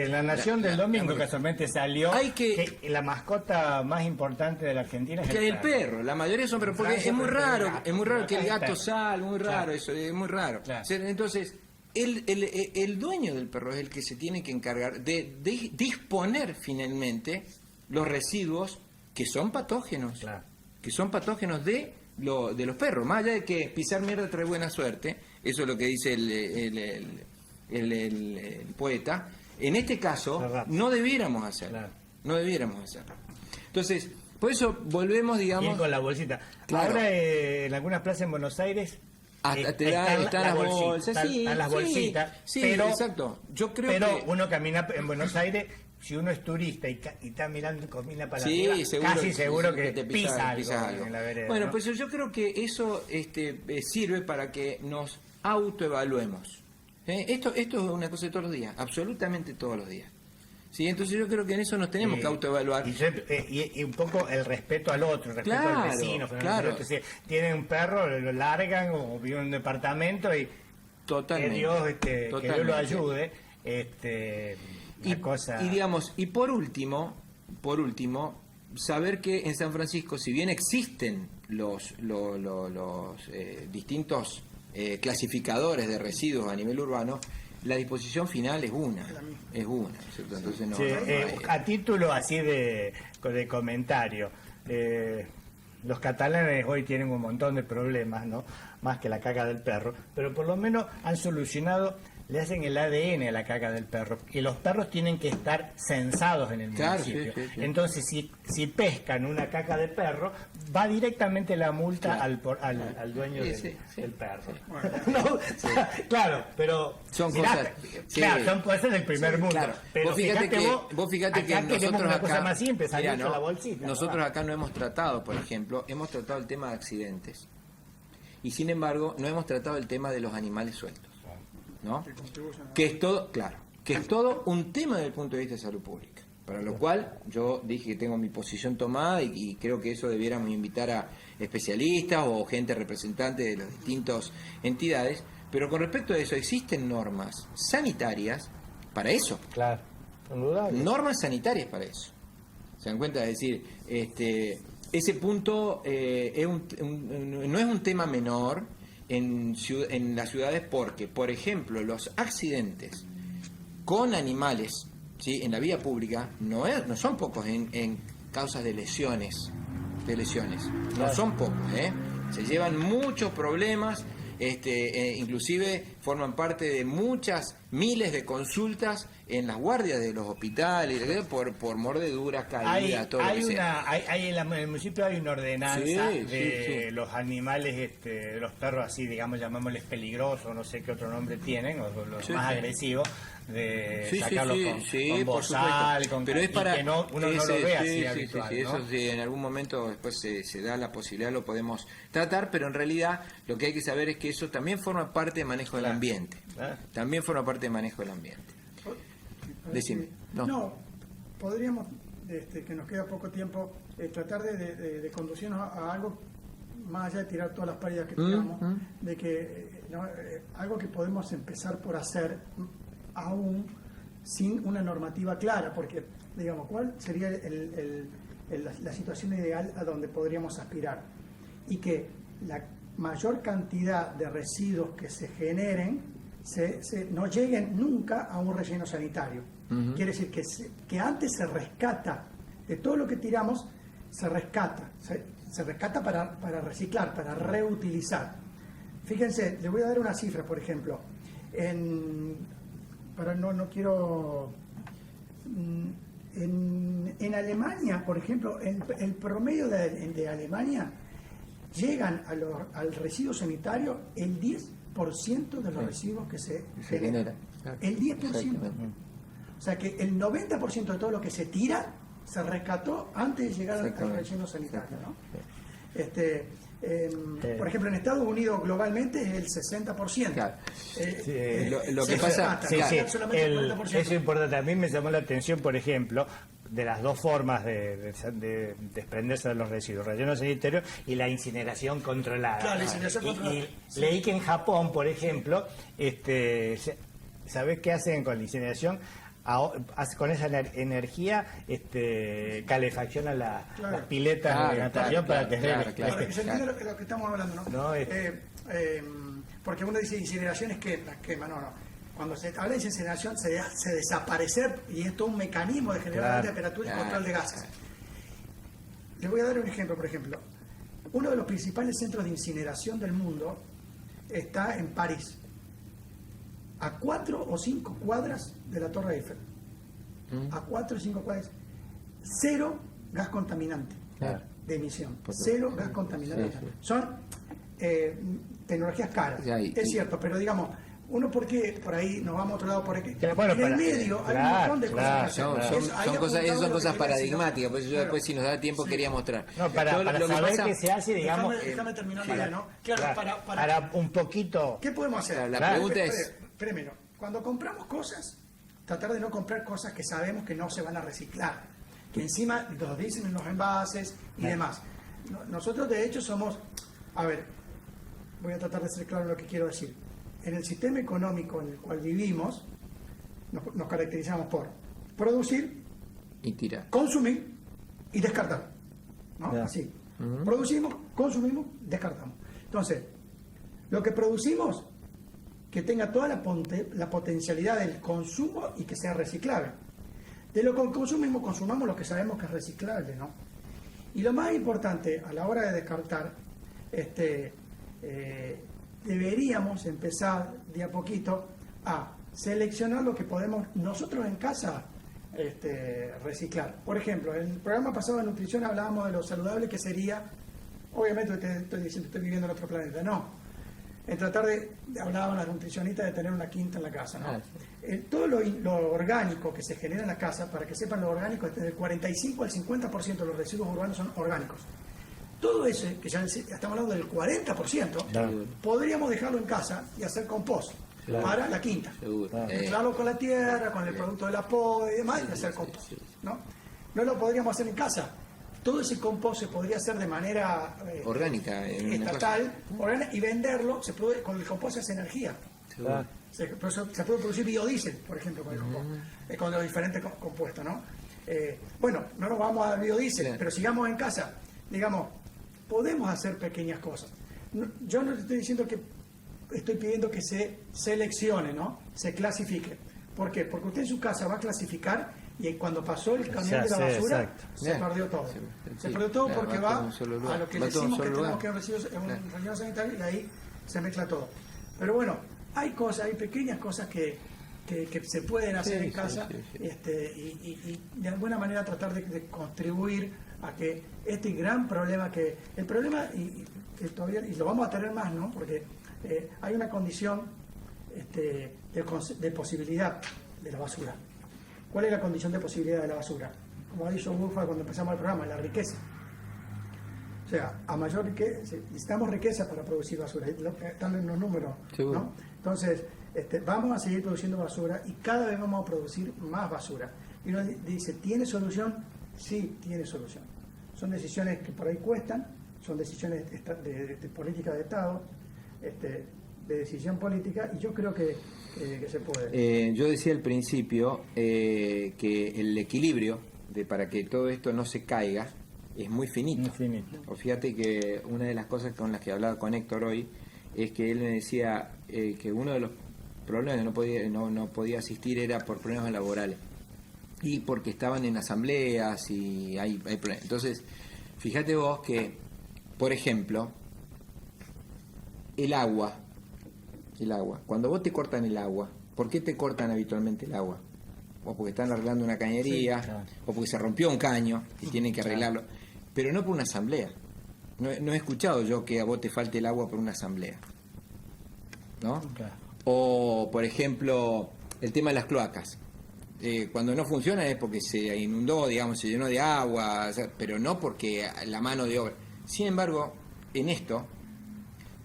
Speaker 4: La Nación del domingo casualmente salió que la mascota más importante de la Argentina es
Speaker 3: el perro. La mayoría son perros, porque es muy raro que el gato salga, muy raro, eso es muy raro. Entonces, el dueño del perro es el que se tiene que encargar de disponer finalmente los residuos que son patógenos, de los perros. Más allá de que pisar mierda trae buena suerte, eso es lo que dice el poeta, en este caso no debiéramos hacerlo. Entonces, por eso volvemos, digamos...
Speaker 4: Bien con la bolsita. Ahora en algunas plazas en Buenos Aires
Speaker 3: están las bolsas,
Speaker 4: están las bolsitas,
Speaker 3: sí,
Speaker 4: pero,
Speaker 3: exacto. Yo creo
Speaker 4: pero
Speaker 3: que
Speaker 4: uno camina en Buenos Aires, si uno es turista y está mirando camina para arriba,
Speaker 3: casi
Speaker 4: seguro que
Speaker 3: te
Speaker 4: pisa algo en la vereda.
Speaker 3: Bueno,
Speaker 4: ¿no?
Speaker 3: pues yo creo que eso sirve para que nos autoevaluemos. Esto es una cosa de todos los días, absolutamente todos los días. ¿Sí? Entonces yo creo que en eso nos tenemos que autoevaluar.
Speaker 4: Y un poco el respeto al otro, el respeto al vecino. Si tienen un perro, lo largan o viven en un departamento y
Speaker 3: totalmente,
Speaker 4: que Dios lo ayude.
Speaker 3: Y por último, saber que en San Francisco, si bien existen los distintos clasificadores de residuos a nivel urbano, la disposición final es una, ¿cierto? Entonces
Speaker 4: a título así de comentario, los catalanes hoy tienen un montón de problemas, ¿no? Más que la caca del perro, pero por lo menos han solucionado, le hacen el ADN a la caca del perro, y los perros tienen que estar censados en el municipio. Sí. Entonces, si pescan una caca de perro, va directamente la multa al dueño del perro. Bueno, claro, pero
Speaker 3: son cosas,
Speaker 4: son cosas del primer mundo.
Speaker 3: Claro.
Speaker 4: Pero
Speaker 3: vos fíjate que nosotros acá,
Speaker 4: más simple, la bolsita,
Speaker 3: nosotros acá no hemos tratado, por ejemplo, hemos tratado el tema de accidentes. Y sin embargo, no hemos tratado el tema de los animales sueltos. ¿No? Que es todo un tema desde el punto de vista de salud pública, para lo cual yo dije que tengo mi posición tomada y creo que eso debiéramos invitar a especialistas o gente representante de las distintas entidades, pero con respecto a eso existen normas sanitarias para eso.
Speaker 4: Claro,
Speaker 3: normas sanitarias para eso. ¿Se dan cuenta? Es decir, ese punto no es un tema menor en las ciudades, porque, por ejemplo, los accidentes con animales, ¿sí?, en la vía pública no son pocos en causas de lesiones. No son pocos, se llevan muchos problemas, inclusive forman parte de muchas miles de consultas en las guardias de los hospitales por mordeduras, caídas, todo lo que sea.
Speaker 4: Hay en el municipio hay una ordenanza de los animales, de los perros así, digamos, llamémosles peligrosos, no sé qué otro nombre tienen, o los más agresivos, de sacarlos con bozal,
Speaker 3: pero es para
Speaker 4: que uno no lo ve así habitual, ¿no?
Speaker 3: Eso sí, en algún momento después se da la posibilidad, lo podemos tratar, pero en realidad lo que hay que saber es que eso también forma parte del manejo del ambiente. También forma parte del manejo del ambiente. Decime.
Speaker 2: No, podríamos, que nos queda poco tiempo, tratar de conducirnos a algo más allá de tirar todas las pérdidas que tiramos, de que algo que podemos empezar por hacer aún sin una normativa clara, porque, digamos, ¿cuál sería la situación ideal a donde podríamos aspirar? Y que la mayor cantidad de residuos que se generen no lleguen nunca a un relleno sanitario. Quiere decir que antes se rescata de todo lo que tiramos, se rescata para reciclar, para reutilizar. Fíjense, les voy a dar una cifra, por ejemplo. No quiero... En Alemania, por ejemplo, el promedio de Alemania llegan al residuo sanitario el 10% de los residuos que se generan. El 10%. O sea que el 90% de todo lo que se tira se rescató antes de llegar al relleno sanitario, ¿no? Por ejemplo, en Estados Unidos globalmente es el 60%.
Speaker 4: Claro.
Speaker 2: Lo que pasa
Speaker 4: eso es importante. A mí me llamó la atención, por ejemplo, de las dos formas de desprenderse de los residuos, relleno sanitario y la incineración controlada.
Speaker 2: Claro, la incineración controlada.
Speaker 4: Y leí que en Japón, por ejemplo, ¿sabés qué hacen con la incineración? Con esa energía calefaccionan las piletas de natación para tener...
Speaker 2: Para que se entienda lo que estamos hablando, ¿no? Porque uno dice incineraciones que las quema, no. Cuando se habla de incineración se desaparecer, y es todo un mecanismo de generar temperatura y control de gases. Les voy a dar un ejemplo, por ejemplo. Uno de los principales centros de incineración del mundo está en París, a 4 o 5 cuadras de la Torre Eiffel. A 4 o 5 cuadras. Cero gas contaminante de emisión. Cero gas contaminante. Son tecnologías caras, es cierto, pero digamos, uno porque por ahí nos vamos a otro lado, por aquí. En el medio hay un montón de cosas.
Speaker 3: Son cosas paradigmáticas, por eso yo después, si nos da tiempo, quería mostrar.
Speaker 4: Para saber qué se hace, digamos...
Speaker 2: Déjame terminar la idea, ¿no? Claro,
Speaker 4: para un poquito...
Speaker 2: ¿Qué podemos hacer?
Speaker 3: La pregunta es...
Speaker 2: Primero, cuando compramos cosas, tratar de no comprar cosas que sabemos que no se van a reciclar, que encima los dicen en los envases y demás. Nosotros, de hecho, somos... A ver, voy a tratar de ser claro en lo que quiero decir. En el sistema económico en el cual vivimos, nos caracterizamos por producir,
Speaker 3: y tirar,
Speaker 2: consumir y descartar, ¿no? Así. Producimos, consumimos, descartamos. Entonces, lo que producimos, que tenga toda la potencialidad del consumo y que sea reciclable. De lo que consumamos lo que sabemos que es reciclable, ¿no? Y lo más importante a la hora de descartar, deberíamos empezar de a poquito a seleccionar lo que podemos nosotros en casa reciclar. Por ejemplo, en el programa pasado de nutrición hablábamos de lo saludable que sería, obviamente estoy diciendo estoy viviendo en otro planeta, no. En tratar hablaban las nutricionistas de tener una quinta en la casa, ¿no? Todo lo orgánico que se genera en la casa, para que sepan, lo orgánico, del 45 al 50% de los residuos urbanos son orgánicos. Todo ese, que ya estamos hablando del 40%, podríamos dejarlo en casa y hacer compost para la quinta. Mezclarlo con la tierra, con el producto de la poda y demás, y hacer compost, ¿no? No lo podríamos hacer en casa. Todo ese compost se podría hacer de manera
Speaker 3: orgánica,
Speaker 2: estatal, y venderlo. Con el compost se hace energía. Se puede producir biodiesel, por ejemplo, con el compost, con los diferentes compuestos, ¿no? Bueno, no nos vamos a biodiesel, pero sigamos en casa. Digamos, podemos hacer pequeñas cosas. Yo no estoy diciendo que estoy pidiendo que se seleccione, ¿no? Se clasifique. ¿Por qué? Porque usted en su casa va a clasificar y cuando pasó el camión de la basura, se perdió todo. Se perdió todo porque va a lo que decimos que tenemos que recibir un relleno sanitario y ahí se mezcla todo. Pero bueno, hay pequeñas cosas que que se pueden hacer en casa. Y de alguna manera tratar de contribuir a que este gran problema el problema que todavía, y lo vamos a tener más, ¿no? Porque hay una condición de posibilidad de la basura. ¿Cuál es la condición de posibilidad de la basura? Como ha dicho Bufa cuando empezamos el programa, la riqueza. O sea, a mayor riqueza, necesitamos riqueza para producir basura, están en los números, ¿no? Entonces, vamos a seguir produciendo basura y cada vez vamos a producir más basura. Y uno dice, ¿tiene solución? Sí, tiene solución. Son decisiones que por ahí cuestan, son decisiones de política de Estado, de decisión política, y yo creo que se puede.
Speaker 3: Yo decía al principio que el equilibrio para que todo esto no se caiga es muy finito. O fíjate que una de las cosas con las que hablaba con Héctor hoy es que él me decía que uno de los problemas que no podía asistir era por problemas laborales y porque estaban en asambleas y hay problemas. Entonces, fíjate vos que, por ejemplo, el agua, cuando vos te cortan el agua, ¿por qué te cortan habitualmente el agua? O porque están arreglando una cañería, o porque se rompió un caño y tienen que arreglarlo, pero no por una asamblea. No he escuchado yo que a vos te falte el agua por una asamblea, ¿no? O, por ejemplo, el tema de las cloacas. Cuando no funciona es porque se inundó, digamos, se llenó de agua, o sea, pero no porque la mano de obra. Sin embargo, en esto,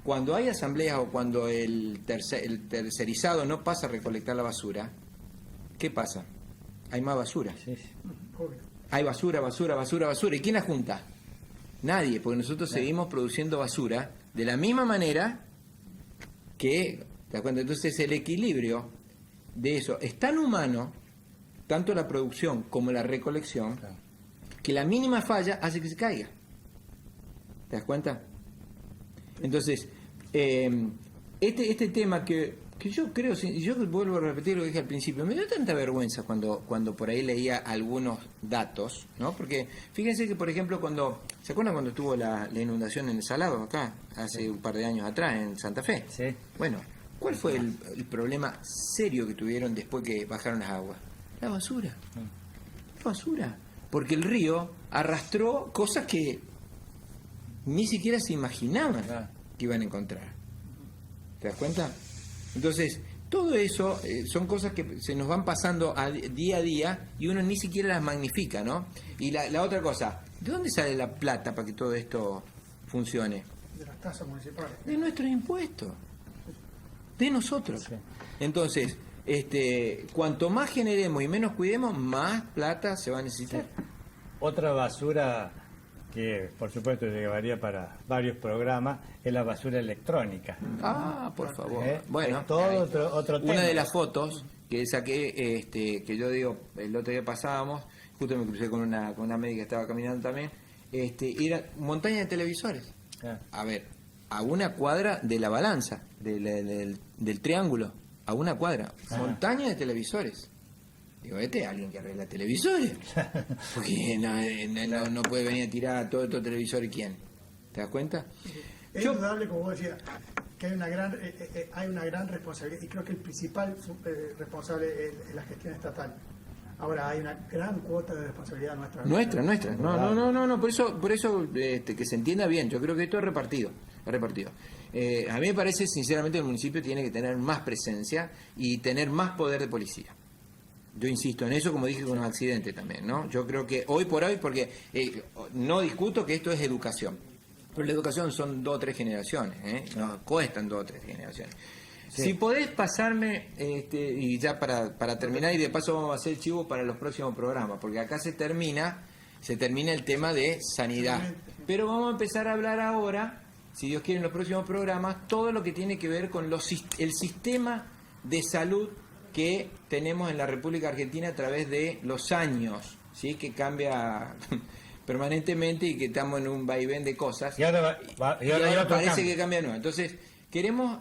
Speaker 3: cuando hay asambleas o cuando el tercerizado no pasa a recolectar la basura, ¿qué pasa? Hay más basura. Hay basura. ¿Y quién la junta? Nadie, porque nosotros seguimos produciendo basura de la misma manera que, ¿te das cuenta? Entonces el equilibrio de eso es tan humano, tanto la producción como la recolección, que la mínima falla hace que se caiga. ¿Te das cuenta? Entonces, este tema que yo creo, y yo vuelvo a repetir lo que dije al principio, me dio tanta vergüenza cuando por ahí leía algunos datos, ¿no? Porque fíjense que, por ejemplo, ¿se acuerdan cuando estuvo la inundación en el Salado acá, hace un par de años atrás, en Santa Fe? Sí. Bueno, ¿cuál fue el problema serio que tuvieron después que bajaron las aguas? La basura. La basura. Porque el río arrastró cosas que ni siquiera se imaginaban que iban a encontrar. ¿Te das cuenta? Entonces, todo eso son cosas que se nos van pasando día a día y uno ni siquiera las magnifica, ¿no? Y la otra cosa, ¿de dónde sale la plata para que todo esto funcione?
Speaker 2: De las tasas municipales.
Speaker 3: De nuestros impuestos. De nosotros. Sí. Entonces, cuanto más generemos y menos cuidemos, más plata se va a necesitar.
Speaker 4: Sí. Otra basura que por supuesto llevaría para varios programas, es la basura electrónica.
Speaker 3: Ah, por favor. Bueno,
Speaker 4: todo otro tema.
Speaker 3: Una de las fotos que saqué, que yo digo, el otro día pasábamos, justo me crucé con una médica que estaba caminando también, era montaña de televisores. A ver, a una cuadra de la balanza, del triángulo, a una cuadra, montaña de televisores. Digo, alguien que arregla televisores. Porque no puede venir a tirar todo estos televisores. ¿Quién? ¿Te das cuenta?
Speaker 2: Es indudable, como vos decías, que hay una gran responsabilidad, y creo que el principal responsable es la gestión estatal. Ahora hay una gran cuota de responsabilidad nuestra.
Speaker 3: Nuestra. No, por eso que se entienda bien. Yo creo que esto es repartido. A mí me parece, sinceramente, que el municipio tiene que tener más presencia y tener más poder de policía. Yo insisto en eso, como dije con los accidentes también, ¿no? Yo creo que hoy por hoy, porque no discuto que esto es educación, pero la educación son 2 o 3 generaciones, nos cuestan 2 o 3 generaciones. Sí. Si podés pasarme, y ya para terminar, y de paso vamos a hacer chivo para los próximos programas, porque acá se termina el tema de sanidad. Pero vamos a empezar a hablar ahora, si Dios quiere en los próximos programas, todo lo que tiene que ver con el sistema de salud que tenemos en la República Argentina a través de los años, ¿sí? Que cambia permanentemente y que estamos en un vaivén de cosas. Y ahora parece que cambia nuevo. Entonces, queremos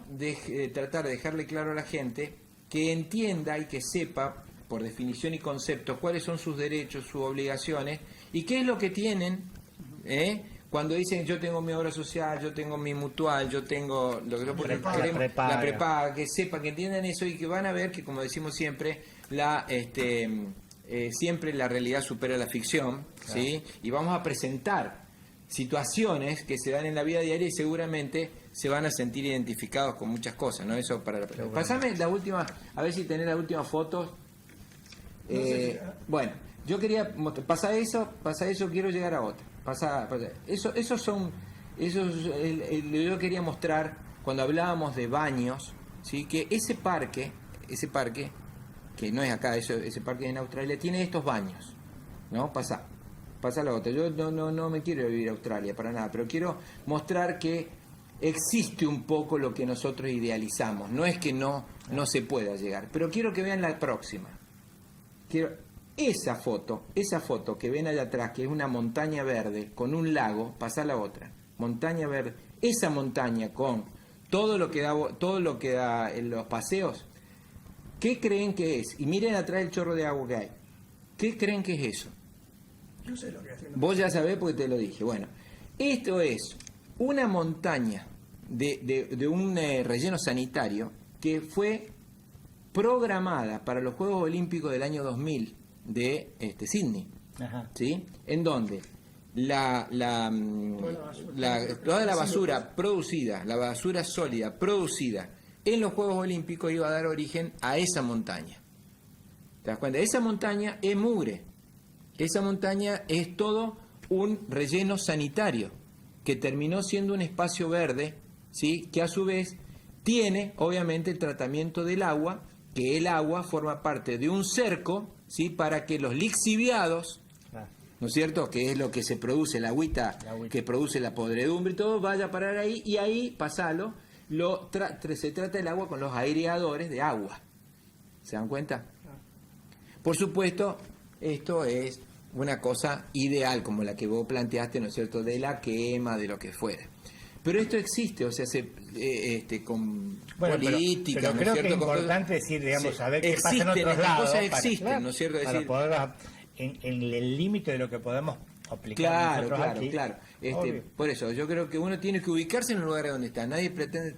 Speaker 3: tratar de dejarle claro a la gente que entienda y que sepa, por definición y concepto, cuáles son sus derechos, sus obligaciones y qué es lo que tienen cuando dicen yo tengo mi obra social, yo tengo mi mutual, yo tengo lo que nosotros queremos,
Speaker 4: prepaga.
Speaker 3: la prepaga, que sepan, que entiendan eso y que van a ver que, como decimos siempre, siempre la realidad supera la ficción, ¿sí? Y vamos a presentar situaciones que se dan en la vida diaria y seguramente se van a sentir identificados con muchas cosas, ¿no? Eso para Pásame la última, a ver si tenés la última foto. Bueno, yo quería pasa eso, quiero llegar a otra. Yo quería mostrar cuando hablábamos de baños, ¿sí? Que ese parque que no es acá, ese parque en Australia tiene estos baños, ¿no? Pasa la otra. Yo no me quiero vivir a Australia para nada, pero quiero mostrar que existe un poco lo que nosotros idealizamos. No es que no se pueda llegar, pero quiero que vean la próxima. Esa foto que ven allá atrás, que es una montaña verde con un lago, pasa la otra. Montaña verde. Esa montaña con todo lo que da en los paseos. ¿Qué creen que es? Y miren atrás el chorro de agua que hay. ¿Qué creen que es eso?
Speaker 2: Yo sé lo que es.
Speaker 3: Vos ya sabés porque te lo dije. Bueno, esto es una montaña de un relleno sanitario que fue programada para los Juegos Olímpicos del año 2000 de Sydney.
Speaker 4: Ajá.
Speaker 3: ¿Sí? En donde toda la basura producida, la basura sólida producida en los Juegos Olímpicos iba a dar origen a esa montaña. ¿Te das cuenta? Esa montaña es mugre. Esa montaña es todo un relleno sanitario que terminó siendo un espacio verde, ¿sí? Que a su vez tiene, obviamente, el tratamiento del agua, que el agua forma parte de un cerco, ¿sí? Para que los lixiviados, ¿no es cierto?, que es lo que se produce, la agüita que produce la podredumbre y todo, vaya a parar ahí, y ahí, pasalo, se trata el agua con los aireadores de agua. ¿Se dan cuenta? Por supuesto, esto es una cosa ideal, como la que vos planteaste, ¿no es cierto?, de la quema, de lo que fuera. Pero esto existe, o sea, con política,
Speaker 4: pero
Speaker 3: ¿no
Speaker 4: creo
Speaker 3: es cierto?
Speaker 4: que es importante decir, digamos,
Speaker 3: Sí,
Speaker 4: saber qué pasa en otros
Speaker 3: estas
Speaker 4: lados.
Speaker 3: cosas existen, ¿no es cierto?
Speaker 4: Para poder, en el límite de lo que podemos aplicar nosotros aquí.
Speaker 3: Claro. Por eso, yo creo que uno tiene que ubicarse en el lugar donde está. Nadie pretende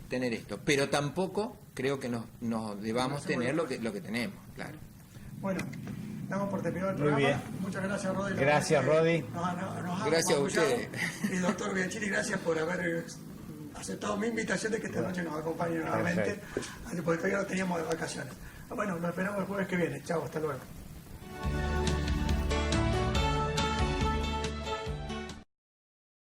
Speaker 3: tener esto, pero tampoco creo que nos debamos tener lo que tenemos, claro.
Speaker 2: Bueno, damos por terminado el
Speaker 4: Muy
Speaker 2: programa.
Speaker 4: bien.
Speaker 2: Muchas gracias, Rodi.
Speaker 4: Gracias, Rodi.
Speaker 3: Gracias a ustedes.
Speaker 2: Y doctor Bianchini, gracias por haber aceptado mi invitación de que esta noche nos acompañe nuevamente, porque todavía lo teníamos de vacaciones. Bueno, nos esperamos el jueves que viene. Chao, hasta luego.